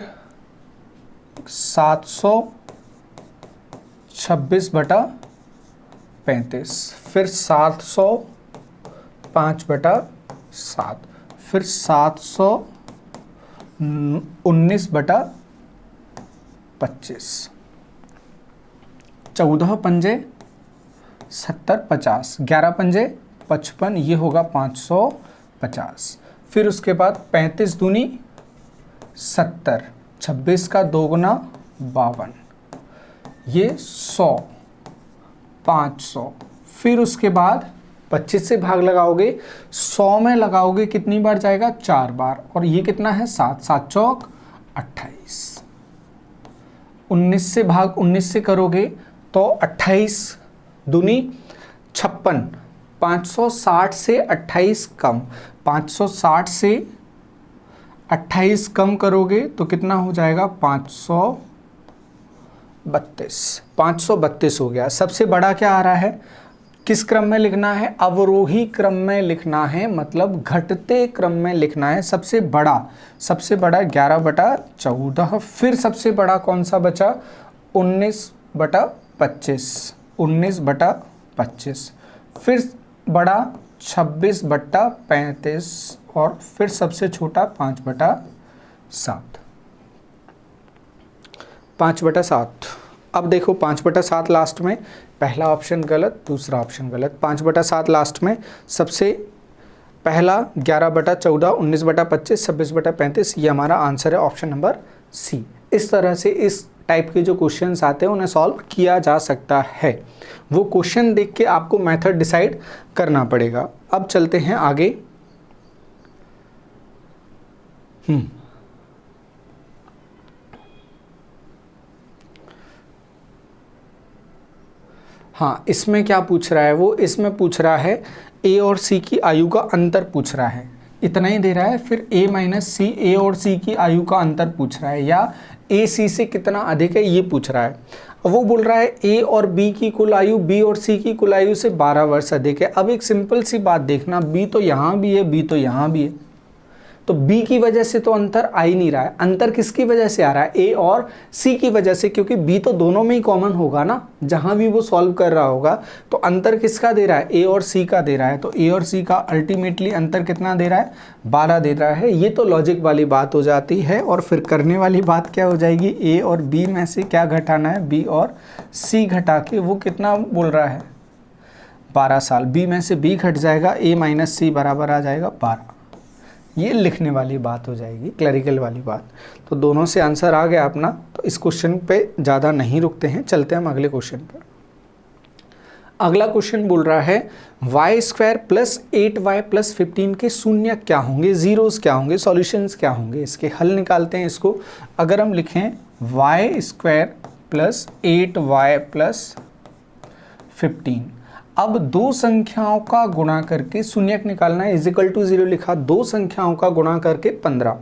726/35, फिर 705/7, फिर 719/25, 14 पंजे 70, 50, 11 पंजे 55, ये होगा 550। फिर उसके बाद 35 दूनी 70, 26 का 2 गुना 52, ये 100, 500। फिर उसके बाद 25 से भाग लगाओगे, 100 में लगाओगे कितनी बार जाएगा, 4 बार, और ये कितना है 7, 7 चौक 28। 19 से भाग 19 से करोगे तो 28 दूनी 56, 560 से 28 कम, 560 से 28 कम करोगे तो कितना हो जाएगा 532, 532 हो गया। सबसे बड़ा क्या आ रहा है, किस क्रम में लिखना है, अवरोही क्रम में लिखना है, मतलब घटते क्रम में लिखना है। सबसे बड़ा 11/14, फिर सबसे बड़ा कौन सा बचा, 19/25, 19/25, फिर बड़ा 26/35 और फिर सबसे छोटा 5/7। 5/7। अब देखो 5/7 लास्ट में, पहला ऑप्शन गलत, दूसरा ऑप्शन गलत। 5/7 लास्ट में सबसे पहला 11/14, 19/25, 26/35, ये हमारा आंसर है ऑप्शन नंबर सी। इस तरह से इस टाइप के जो क्वेश्चंस आते हैं उन्हें सॉल्व किया जा सकता है। वो क्वेश्चन देख के आपको मेथड डिसाइड करना पड़ेगा। अब चलते हैं आगे। हाँ, इसमें क्या पूछ रहा है वो, इसमें पूछ रहा है ए और सी की आयु का अंतर पूछ रहा है, इतना ही दे रहा है। फिर a माइनस सी, ए और सी की आयु का अंतर पूछ रहा है, या ए सी से कितना अधिक है ये पूछ रहा है। अब वो बोल रहा है ए और बी की कुल आयु बी और सी की कुल आयु से 12 वर्ष अधिक है। अब एक सिंपल सी बात देखना, बी तो यहाँ भी है, बी तो यहाँ भी है, तो बी की वजह से तो अंतर आ ही नहीं रहा है। अंतर किसकी वजह से आ रहा है? ए और सी की वजह से, क्योंकि बी तो दोनों में ही कॉमन होगा ना, जहां भी वो सॉल्व कर रहा होगा। तो अंतर किसका दे रहा है? ए और सी का दे रहा है। तो ए और सी का अल्टीमेटली अंतर कितना दे रहा है? 12 दे रहा है। ये तो लॉजिक वाली बात हो जाती है। और फिर करने वाली बात क्या हो जाएगी? ए और बी में से क्या घटाना है? बी और सी घटा के वो कितना बोल रहा है? 12 साल। बी में से बी घट जाएगा, ए माइनस सी बराबर आ जाएगा 12। ये लिखने वाली बात हो जाएगी, क्लरिकल वाली बात। तो दोनों से आंसर आ गया अपना। तो इस क्वेश्चन पे ज़्यादा नहीं रुकते हैं, चलते हैं हम अगले क्वेश्चन पर। अगला क्वेश्चन बोल रहा है y² प्लस 8y प्लस 15 के शून्य क्या होंगे, जीरोस क्या होंगे, सॉल्यूशंस क्या होंगे। इसके हल निकालते हैं। इसको अगर हम लिखें y² प्लस 8y प्लस 15, अब दो संख्याओं का गुणा करके शून्यक निकालना है। इजिकल टू 0 लिखा, दो संख्याओं का गुणा करके 15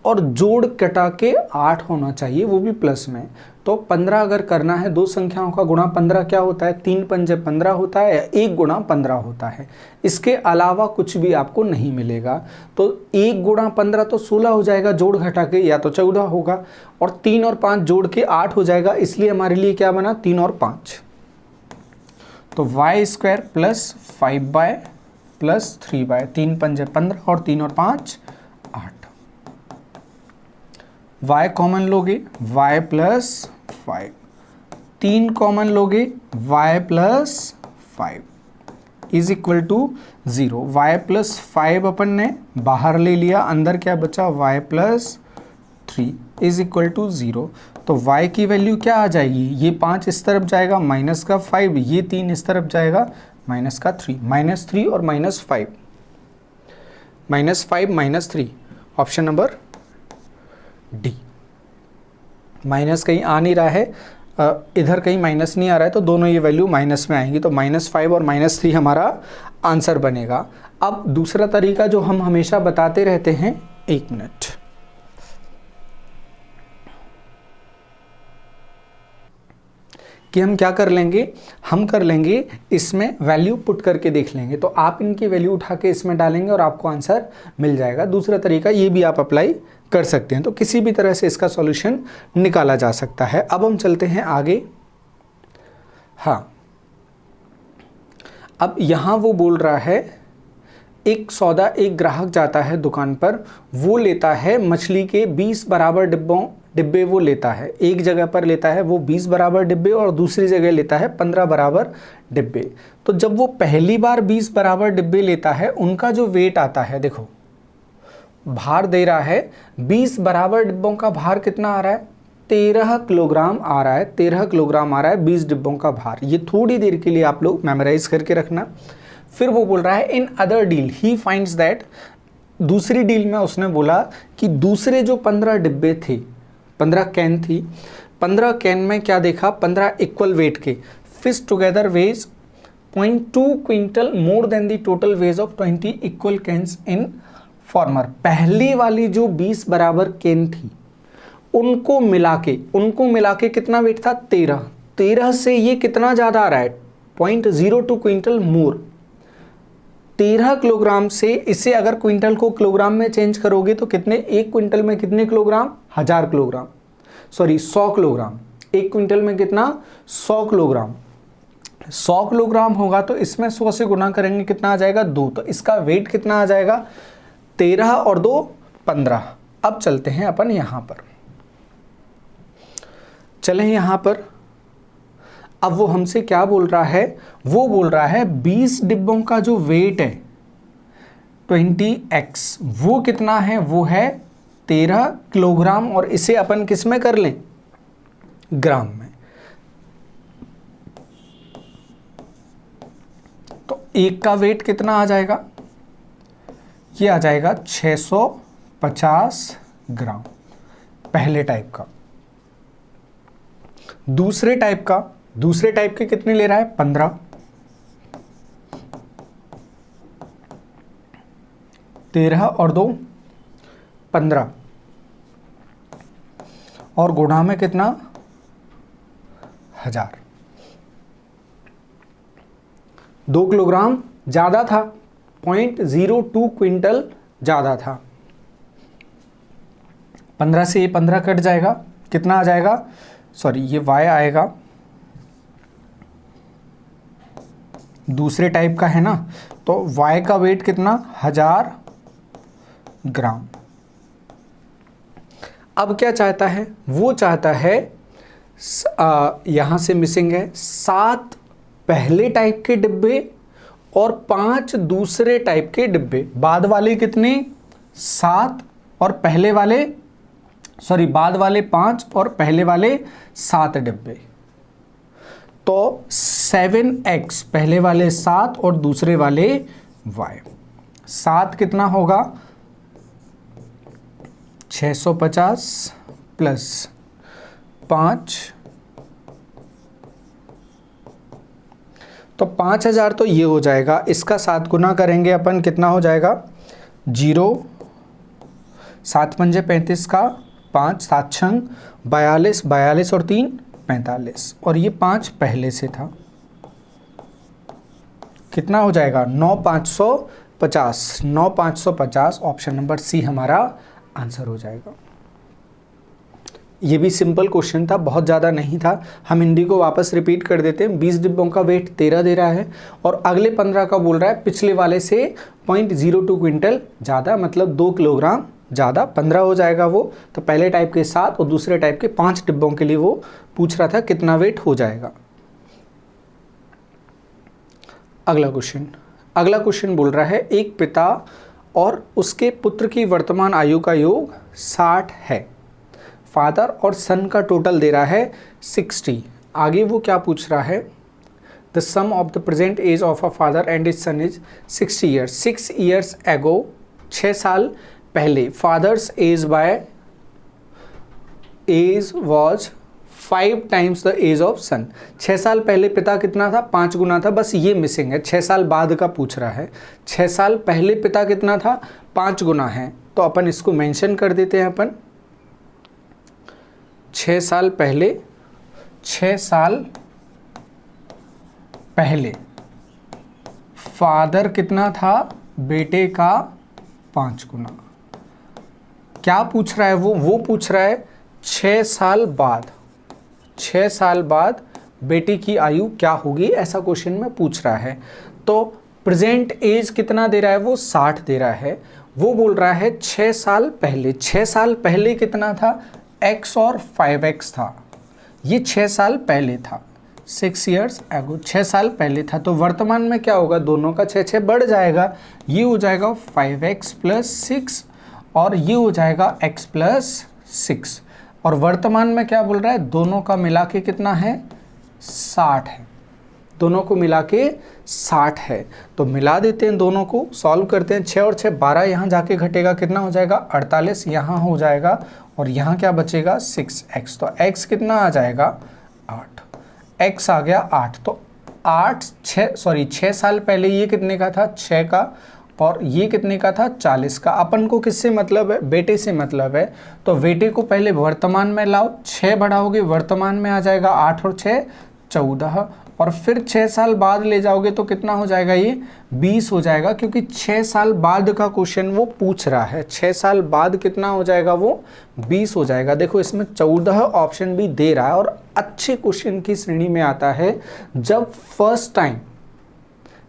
और जोड़ कटा के 8 होना चाहिए, वो भी प्लस में। तो 15 अगर करना है, दो संख्याओं का गुणा 15 क्या होता है? 3 पंजे 15 होता है, या 1 गुणा 15 होता है। इसके अलावा कुछ भी आपको नहीं मिलेगा। तो 1 गुणा 15 तो 16 हो जाएगा, जोड़ घटा के, या तो 14 होगा। और 3 और 5 जोड़ के 8 हो जाएगा। इसलिए हमारे लिए क्या बना? 3 और 5। तो y² plus 5y plus 3y, 3 पंजे 15 और 3 और 5 8। y कॉमन लोगे, y प्लस 5, 3 कॉमन लोगे, y plus 5 is equal to 0। y plus 5 अपन ने बाहर ले लिया, अंदर क्या बचा? y plus 3 is equal to 0। तो y की वैल्यू क्या आ जाएगी? ये 5 इस तरफ जाएगा, माइनस का 5, ये 3 इस तरफ जाएगा, माइनस का 3, -3 और -5, -5 -3, ऑप्शन नंबर डी। माइनस कहीं आ नहीं रहा है, इधर कहीं माइनस नहीं आ रहा है, तो दोनों ये वैल्यू माइनस में आएंगी। तो -5 और -3 हमारा आंसर बनेगा। अब दूसरा तरीका जो हम हमेशा बताते रहते हैं, 1 मिनट, कि हम क्या कर लेंगे? हम कर लेंगे इसमें वैल्यू पुट करके देख लेंगे। तो आप इनकी वैल्यू उठा के इसमें डालेंगे और आपको आंसर मिल जाएगा। दूसरा तरीका ये भी आप अप्लाई कर सकते हैं। तो किसी भी तरह से इसका सॉल्यूशन निकाला जा सकता है। अब हम चलते हैं आगे। हाँ, अब यहाँ वो बोल रहा है एक सौदा, एक ग्राहक जाता है दुकान पर, वो लेता है मछली के 20 बराबर डिब्बे वो लेता है। एक जगह पर लेता है वो 20 बराबर डिब्बे और दूसरी जगह लेता है 15 बराबर डिब्बे। तो जब वो पहली बार 20 बराबर डिब्बे लेता है, उनका जो वेट आता है, देखो भार दे रहा है, 20 बराबर डिब्बों का भार कितना आ रहा है? 13 किलोग्राम आ रहा है। 13 किलोग्राम आ रहा है 20 डिब्बों का भार। ये थोड़ी देर के लिए आप लोग मेमोराइज करके रखना। फिर वो बोल रहा है in other deal he finds that, दूसरी डील में उसने बोला कि दूसरे जो 15 डिब्बे थे, 15 कैन थी, 15 कैन में क्या देखा? 15 इक्वल वेट के fish together weighs 0.2 quintal more than the total weight of 20 equal cans in former. पहली वाली जो 20 बराबर कैन थी, उनको मिला के कितना वेट था? 13 से ये कितना ज़्यादा आ रहा है? 0.02 क्विंटल मोर। 13 किलोग्राम से इसे अगर क्विंटल को किलोग्राम में चेंज करोगे तो कितने? एक क्विंटल में कितने किलोग्राम? 1000 kilogram, sorry 100 kilogram. एक क्विंटल में कितना? 100 किलोग्राम। 100 किलोग्राम होगा तो इसमें 100 से गुना करेंगे कितना आ जाएगा 2, तो इसका वेट कितना आ जाएगा 13 और 2 15। अब चलते हैं अपन यहां पर, चलें यहां पर। अब वो हमसे क्या बोल रहा है, वो बोल रहा है 20 डिब्बों का जो वेट है 20x वो कितना है, वो है 13 किलोग्राम, और इसे अपन किस में कर लें, ग्राम में। तो एक का वेट कितना आ जाएगा, ये आ जाएगा 650 ग्राम पहले टाइप का। दूसरे टाइप के कितने ले रहा है 15, 13 और 2 15, और गुणा में कितना 1000। 2 किलोग्राम ज़्यादा था, 0.02 क्विंटल ज़्यादा था। 15 से ये 15 कट जाएगा, कितना आ जाएगा, सॉरी ये y आएगा, दूसरे टाइप का है ना, तो y का वेट कितना 1000 ग्राम। अब क्या चाहता है, वो चाहता है यहां से मिसिंग है 7 पहले टाइप के डिब्बे और 5 दूसरे टाइप के डिब्बे। बाद वाले कितने 7 और पहले वाले, सॉरी बाद वाले 5 और पहले वाले 7 डिब्बे। तो 7x पहले वाले 7 और दूसरे वाले y। 7 कितना होगा 650 प्लस 5, तो 5000 तो ये हो जाएगा। इसका 7 गुना करेंगे अपन, कितना हो जाएगा 0, 7 पंजे 35 का 5, 7 छंग 42, 42 और 3 45, और ये 5 पहले से था, कितना हो जाएगा 9550। 9550 ऑप्शन नंबर सी हमारा आंसर हो जाएगा। ये भी सिंपल क्वेश्चन था, बहुत ज़्यादा नहीं था। हम हिंदी को वापस रिपीट कर देते हैं। 20 डिब्बों का वेट 13 दे रहा है और अगले 15 का बोल रहा है पिछले वाले से 0.02 क्विंटल ज़्यादा, मतलब 2 किलोग्राम ज़्यादा, 15 हो जाएगा वो। तो पहले टाइप के 7 और दूसरे टाइप के 5 डिब्बों के लिए वो पूछ रहा था कितना वेट हो जाएगा। अगला क्वेश्चन बोल रहा है एक पिता और उसके पुत्र की वर्तमान आयु का योग 60 है। फादर और सन का टोटल दे रहा है 60। आगे वो क्या पूछ रहा है, the sum of the present age of a father and his son is 60 years. 6 years ago, 6 साल पहले, father's age was 5 times the age of son. 6 साल पहले पिता कितना था, 5 गुना था, बस ये मिसिंग है। 6 साल बाद का पूछ रहा है। 6 साल पहले पिता कितना था, 5 गुना है, तो अपन इसको मेंशन कर देते हैं अपन। 6 साल पहले फादर कितना था, बेटे का 5 गुना। क्या पूछ रहा है वो पूछ रहा है 6 साल बाद बेटे की आयु क्या होगी, ऐसा क्वेश्चन में पूछ रहा है। तो प्रेजेंट एज कितना दे रहा है, वो 60 दे रहा है। वो बोल रहा है 6 साल पहले। 6 साल पहले कितना था, x और 5x था, ये 6 साल पहले था। 6 ईयर्स एगो, 6 साल पहले था। तो वर्तमान में क्या होगा, दोनों का 6 बढ़ जाएगा, ये हो जाएगा 5x प्लस 6 और ये हो जाएगा x प्लस 6। और वर्तमान में क्या बोल रहा है, दोनों का मिला के कितना है 60 है। दोनों को मिला के 60 है, तो मिला देते हैं, दोनों को सॉल्व करते हैं। 6 और 6 12, यहाँ जाके घटेगा, कितना हो जाएगा 48, यहाँ हो जाएगा, और यहाँ क्या बचेगा 6x। तो x कितना आ जाएगा 8, x आ गया 8। तो 6 साल पहले ये कितने का था, 6 का, और ये कितने का था 40 का। अपन को किससे मतलब है, बेटे से मतलब है। तो बेटे को पहले वर्तमान में लाओ, 6 बढ़ाओगे वर्तमान में आ जाएगा 8 और 6 14, और फिर 6 साल बाद ले जाओगे तो कितना हो जाएगा, ये 20 हो जाएगा, क्योंकि 6 साल बाद का क्वेश्चन वो पूछ रहा है। 6 साल बाद कितना हो जाएगा, वो 20 हो जाएगा। देखो इसमें 14 ऑप्शन भी दे रहा है और अच्छे क्वेश्चन की श्रेणी में आता है जब फर्स्ट टाइम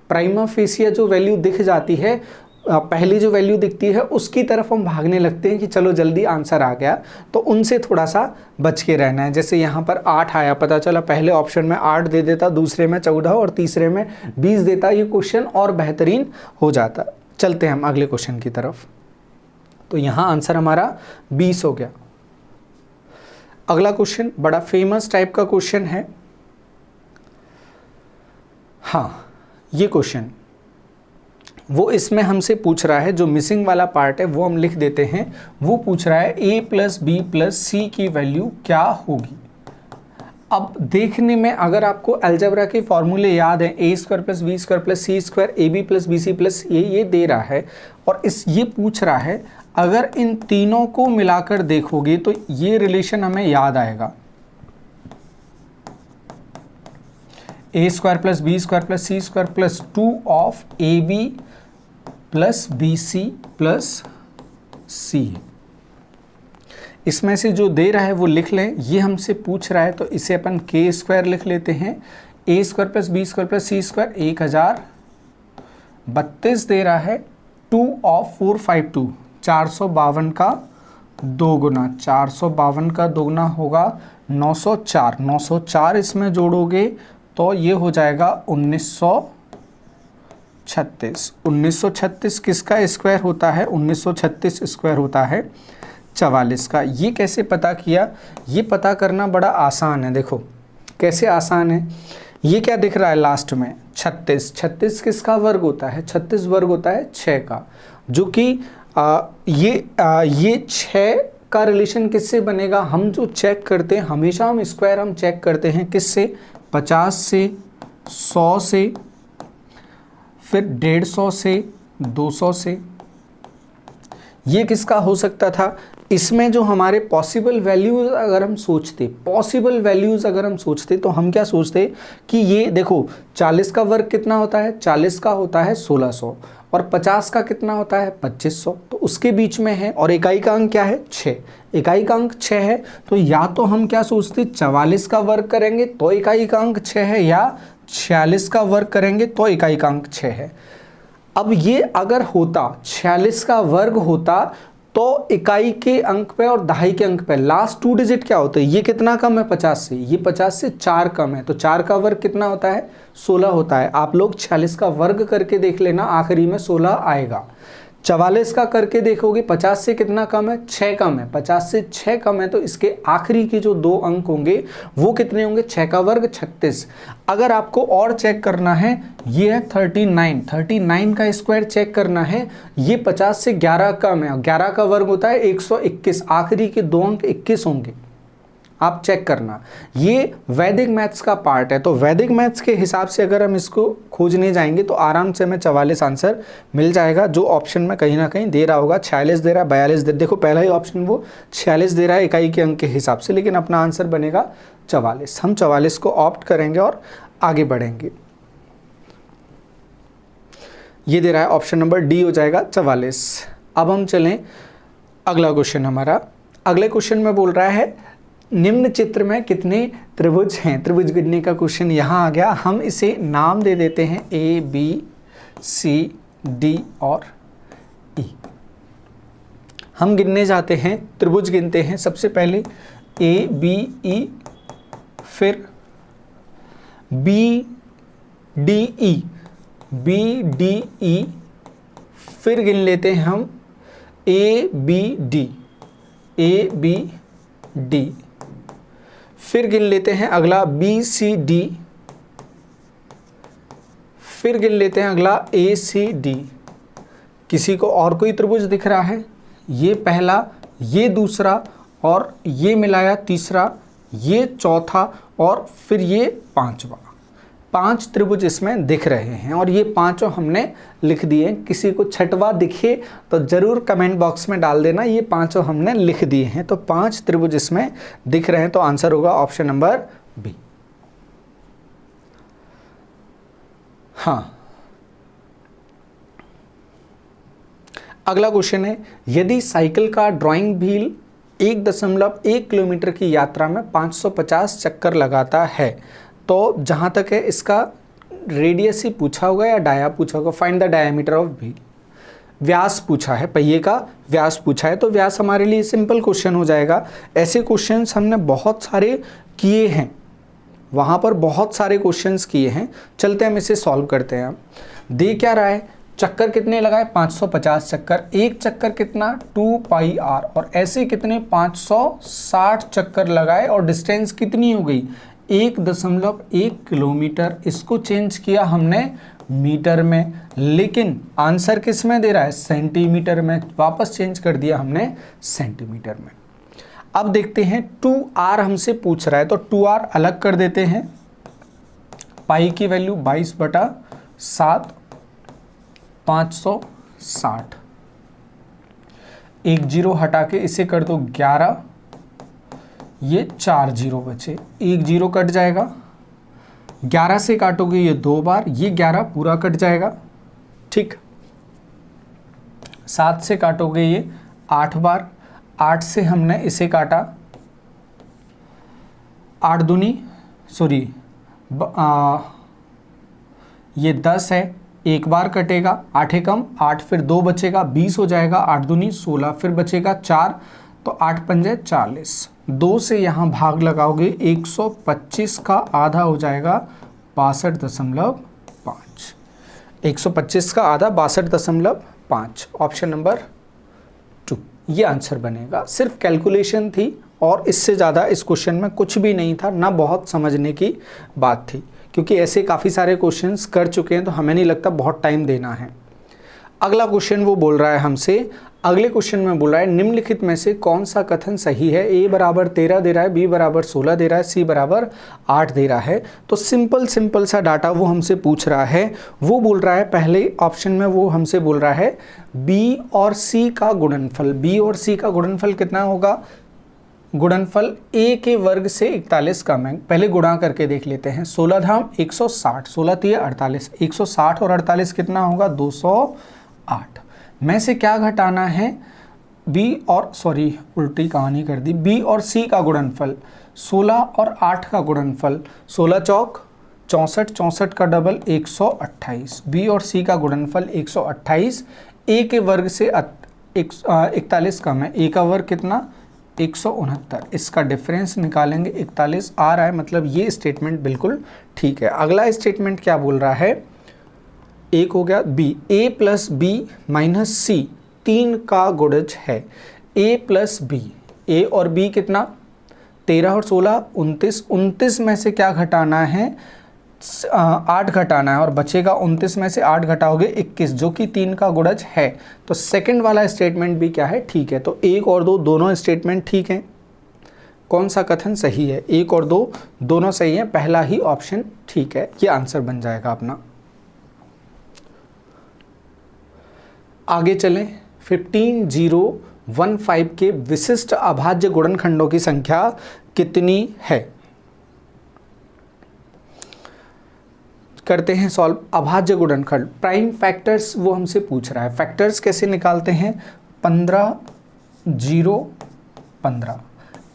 प्राइमा फेसिया जो वैल्यू दिख जाती है, पहली जो वैल्यू दिखती है उसकी तरफ हम भागने लगते हैं कि चलो जल्दी आंसर आ गया, तो उनसे थोड़ा सा बच के रहना है। जैसे यहाँ पर 8 आया, पता चला पहले ऑप्शन में 8 दे देता, दूसरे में 14 और तीसरे में 20 देता, ये क्वेश्चन और बेहतरीन हो जाता। चलते हैं हम अगले क्वेश्चन की तरफ। तो यहाँ आंसर हमारा 20 हो गया। अगला क्वेश्चन बड़ा फेमस टाइप का क्वेश्चन है। हाँ, ये क्वेश्चन वो इसमें हमसे पूछ रहा है, जो मिसिंग वाला पार्ट है वो हम लिख देते हैं। वो पूछ रहा है a + b + c की वैल्यू क्या होगी। अब देखने में अगर आपको अलजेब्रा के फॉर्मूले याद हैं, a² + b² + c², ab + bc + a, ये दे रहा है और ये पूछ रहा है अगर इन तीनों को मिलाकर देखोगे तो ये रिलेशन हमें याद आएगा, a² + b² + c² + 2 of ab + bc + c। इसमें से जो दे रहा है वो लिख लें। ये हमसे पूछ रहा है तो इसे अपन k² लिख लेते हैं। a² + b² + c² 1032 दे रहा है। 2 of 452, 452 का 2 गुना, 452 का 2 गुना होगा 904। 904 इसमें जोड़ोगे तो ये हो जाएगा 1936। 1936 किसका स्क्वायर होता है, 1936 स्क्वायर होता है 44 का। ये कैसे पता किया, ये पता करना बड़ा आसान है। देखो कैसे आसान है, ये क्या दिख रहा है लास्ट में 36। 36 किसका वर्ग होता है, 36 वर्ग होता है 6 का, जो कि ये 6 का रिलेशन किससे बनेगा, हम जो चेक करते हैं हमेशा हम स्क्वायर हम चेक करते हैं किससे, 50 से, 100 से, फिर 150 से, 200 से। ये किसका हो सकता था, इसमें जो हमारे पॉसिबल वैल्यूज़ अगर हम सोचते तो हम क्या सोचते कि ये देखो 40 का वर्ग कितना होता है, 40 का होता है 1600 और 50 का कितना होता है 2500, तो उसके बीच में है। और इकाई का अंक क्या है 6, इकाई का अंक 6 है। तो या तो हम क्या सोचते 44 का वर्ग करेंगे तो इकाई का अंक 6 है, या 46 का वर्ग करेंगे तो इकाई का अंक 6 है। अब ये अगर होता 46 का वर्ग होता तो इकाई के अंक पे और दहाई के अंक पे लास्ट 2 डिजिट क्या होते हैं, ये कितना कम है 50 से, ये 50 से 4 कम है, तो 4 का वर्ग कितना होता है 16 होता है। आप लोग 46 का वर्ग करके देख लेना, आखिरी में 16 आएगा। 44 का करके देखोगे 50 से कितना कम है, 6 कम है, 50 से 6 कम है, तो इसके आखिरी के जो 2 अंक होंगे वो कितने होंगे, 6 का वर्ग 36। अगर आपको और चेक करना है, ये है 39 का स्क्वायर चेक करना है, ये 50 से 11 कम है, 11 का वर्ग होता है 121, आखिरी के 2 अंक 21 होंगे। आप चेक करना, ये वैदिक मैथ्स का पार्ट है। तो वैदिक मैथ्स के हिसाब से अगर हम इसको खोजने जाएंगे तो आराम से हमें 44 आंसर मिल जाएगा, जो ऑप्शन में कहीं ना कहीं दे रहा होगा। 46 दे रहा है, 42 दे, देखो पहला ही ऑप्शन वो 46 दे रहा है इकाई के अंक के हिसाब से, लेकिन अपना आंसर बनेगा 44। हम 44 को ऑप्ट करेंगे और आगे बढ़ेंगे। ये दे रहा है ऑप्शन नंबर डी हो जाएगा 44। अब हम चलें अगला क्वेश्चन हमारा। अगले क्वेश्चन में बोल रहा है निम्न चित्र में कितने त्रिभुज हैं। त्रिभुज गिनने का क्वेश्चन यहाँ आ गया। हम इसे नाम दे देते हैं ए, बी, सी, डी और ई। हम गिनने जाते हैं, त्रिभुज गिनते हैं। सबसे पहले ए, बी, ई, फिर बी, डी, ई, बी, डी, ई, फिर गिन लेते हैं हम ए, बी, डी, ए, बी, डी, फिर गिन लेते हैं अगला बी, सी, डी, फिर गिन लेते हैं अगला ए, सी, डी। किसी को और कोई त्रिभुज दिख रहा है, ये पहला, ये दूसरा और ये मिलाया तीसरा, ये चौथा और फिर ये पांचवा। 5 त्रिभुज इसमें दिख रहे हैं और ये पांचों हमने लिख दिए। किसी को छठवा दिखे तो ज़रूर कमेंट बॉक्स में डाल देना, ये पांचों हमने लिख दिए हैं। तो 5 त्रिभुज इसमें दिख रहे हैं, तो आंसर होगा ऑप्शन नंबर बी। हाँ, अगला क्वेश्चन है, यदि साइकिल का ड्राइंग व्हील 1.1 किलोमीटर की यात्रा में 550 चक्कर लगाता है, तो जहाँ तक है इसका रेडियस ही पूछा होगा या डाया पूछा होगा, find the diameter of wheel, व्यास पूछा है, पहिए का व्यास पूछा है, तो व्यास हमारे लिए सिंपल क्वेश्चन हो जाएगा। ऐसे क्वेश्चंस हमने बहुत सारे किए हैं, वहाँ पर बहुत सारे क्वेश्चंस किए हैं। चलते हम इसे सॉल्व करते हैं। दे क्या रहा है, चक्कर कितने लगाए, 550 चक्कर, एक चक्कर कितना 2 पाई आर, और ऐसे कितने 560 चक्कर लगाए और डिस्टेंस कितनी हो गई 1.1 किलोमीटर। इसको चेंज किया हमने मीटर में, लेकिन आंसर किस में दे रहा है, सेंटीमीटर में, वापस चेंज कर दिया हमने सेंटीमीटर में। अब देखते हैं 2r हमसे पूछ रहा है, तो 2r अलग कर देते हैं, पाई की वैल्यू 22/7 560, एक जीरो हटा के इसे कर दो 11, ये 4 जीरो बचे, एक जीरो कट जाएगा, 11 से काटोगे ये 2 बार, ये 11 पूरा कट जाएगा, ठीक। 7 से काटोगे ये 8 बार, 8 से हमने इसे काटा, 8 दूनी सॉरी ये 10 है, एक बार कटेगा, 8 कम 8, फिर 2 बचेगा, 20 हो जाएगा, 8 दूनी 16, फिर बचेगा 4, तो 8 पंजे 40, 2 से यहाँ भाग लगाओगे 125 का आधा हो जाएगा 62.5, 125 का आधा 62.5, ऑप्शन नंबर 2 ये आंसर बनेगा। सिर्फ कैलकुलेशन थी और इससे ज़्यादा इस क्वेश्चन में कुछ भी नहीं था, ना बहुत समझने की बात थी, क्योंकि ऐसे काफ़ी सारे क्वेश्चंस कर चुके हैं, तो हमें नहीं लगता बहुत टाइम देना है। अगला क्वेश्चन वो बोल रहा है हमसे, अगले क्वेश्चन में बोल रहा है निम्नलिखित में से कौन सा कथन सही है, a बराबर 13 दे रहा है, b बराबर 16 दे रहा है, c बराबर 8 दे रहा है। तो सिंपल सा डाटा वो हमसे पूछ रहा है। वो बोल रहा है पहले ऑप्शन में वो हमसे बोल रहा है b और c का गुणनफल, b और c का गुणनफल कितना होगा, गुणनफल a के वर्ग से 41 कम है, पहले गुणा करके देख लेते हैं, 16 धाम 160, 16 3 48, 160 और 48 कितना होगा 208, में से क्या घटाना है, b और सॉरी उल्टी कहानी कर दी, b और c का गुणनफल, 16 और 8 का गुणनफल, 16 चौक 64, 64 का डबल 128, b और c का गुणनफल 128, a के वर्ग से 41 कम है, a का वर्ग कितना 169, इसका डिफरेंस निकालेंगे 41 आ रहा है, मतलब ये स्टेटमेंट बिल्कुल ठीक है। अगला स्टेटमेंट क्या बोल रहा है, एक हो गया b, a plus b minus c 3 का गुणज है, a प्लस b, a और b कितना 13 और 16 29, 29 में से क्या घटाना है 8 घटाना है, और बचेगा 29 में से 8 घटाओगे 21, जो कि 3 का गुणज है। तो सेकंड वाला स्टेटमेंट भी क्या है, ठीक है। तो 1 और 2 दोनों स्टेटमेंट ठीक हैं। कौन सा कथन सही है, 1 और 2 दोनों सही है, पहला ही ऑप्शन ठीक है, ये आंसर बन जाएगा अपना। आगे चलें, 15015 के विशिष्ट अभाज्य गुणनखंडों की संख्या कितनी है, करते हैं सॉल्व। अभाज्य गुणनखंड प्राइम फैक्टर्स वो हमसे पूछ रहा है, फैक्टर्स कैसे निकालते हैं, 15 0 15,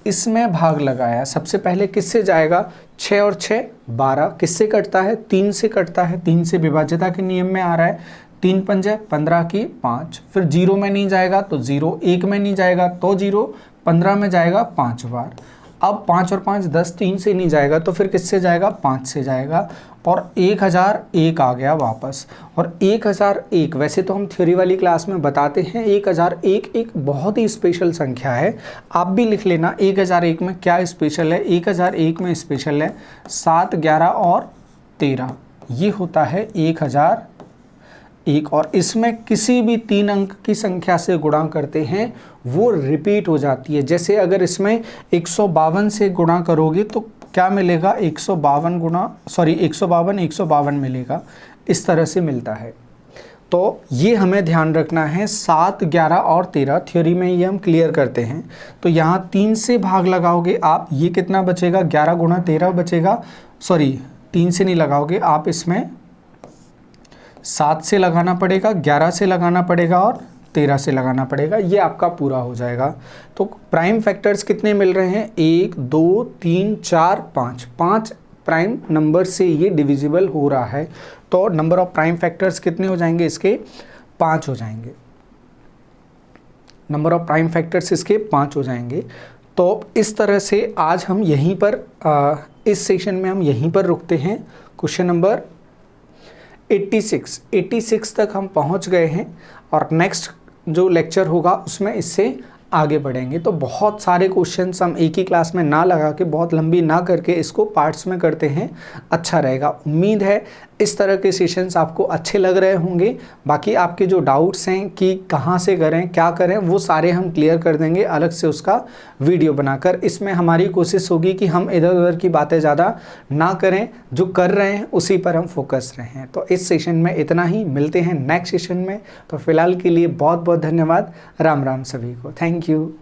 इसमें भाग लगाया, सबसे पहले किससे जाएगा 6 और 6 12, किससे कटता है 3 से कटता है, 3 से विभाज्यता के नियम में आ रहा है, 3 पंजे 15 की 5, फिर 0 में नहीं जाएगा तो 0, 1 में नहीं जाएगा तो 0, 15 में जाएगा 5 बार। अब 5 और 5 10, 3 से नहीं जाएगा तो फिर किससे जाएगा 5 से जाएगा, और 1001 आ गया वापस। और 1001 वैसे तो हम थ्योरी वाली क्लास में बताते हैं 1001 एक बहुत ही स्पेशल संख्या है, आप भी लिख लेना 1001 में क्या स्पेशल है। 1001 में स्पेशल है 7 11 और 13, ये होता है 1001, और इसमें किसी भी 3 अंक की संख्या से गुणा करते हैं वो रिपीट हो जाती है। जैसे अगर इसमें 152 से गुणा करोगे तो क्या मिलेगा 152 मिलेगा, इस तरह से मिलता है। तो ये हमें ध्यान रखना है, 7 11 और 13 थ्योरी में ये हम क्लियर करते हैं। तो यहाँ 3 से भाग लगाओगे आप, ये कितना बचेगा 11 गुणा 13 बचेगा, सॉरी 3 से नहीं लगाओगे आप, इसमें 7 से लगाना पड़ेगा, 11 से लगाना पड़ेगा और 13 से लगाना पड़ेगा, ये आपका पूरा हो जाएगा। तो प्राइम फैक्टर्स कितने मिल रहे हैं, 1 2 3 4 5, 5 प्राइम नंबर से ये डिविजिबल हो रहा है। तो नंबर ऑफ प्राइम फैक्टर्स कितने हो जाएंगे इसके, 5 हो जाएंगे। नंबर ऑफ प्राइम फैक्टर्स इसके 5 हो जाएंगे। तो इस तरह से आज हम यहीं पर इस सेशन में हम यहीं पर रुकते हैं। क्वेश्चन नंबर 86 तक हम पहुंच गए हैं और नेक्स्ट जो लेक्चर होगा उसमें इससे आगे बढ़ेंगे। तो बहुत सारे क्वेश्चंस हम एक ही क्लास में ना लगा के, बहुत लंबी ना करके इसको पार्ट्स में करते हैं, अच्छा रहेगा। उम्मीद है इस तरह के सेशंस आपको अच्छे लग रहे होंगे। बाकी आपके जो डाउट्स हैं कि कहाँ से करें क्या करें, वो सारे हम क्लियर कर देंगे अलग से उसका वीडियो बनाकर। इसमें हमारी कोशिश होगी कि हम इधर उधर की बातें ज़्यादा ना करें, जो कर रहे हैं उसी पर हम फोकस रहें। तो इस सेशन में इतना ही, मिलते हैं नेक्स्ट सेशन में। तो फिलहाल के लिए बहुत बहुत धन्यवाद। राम राम सभी को, थैंक यू।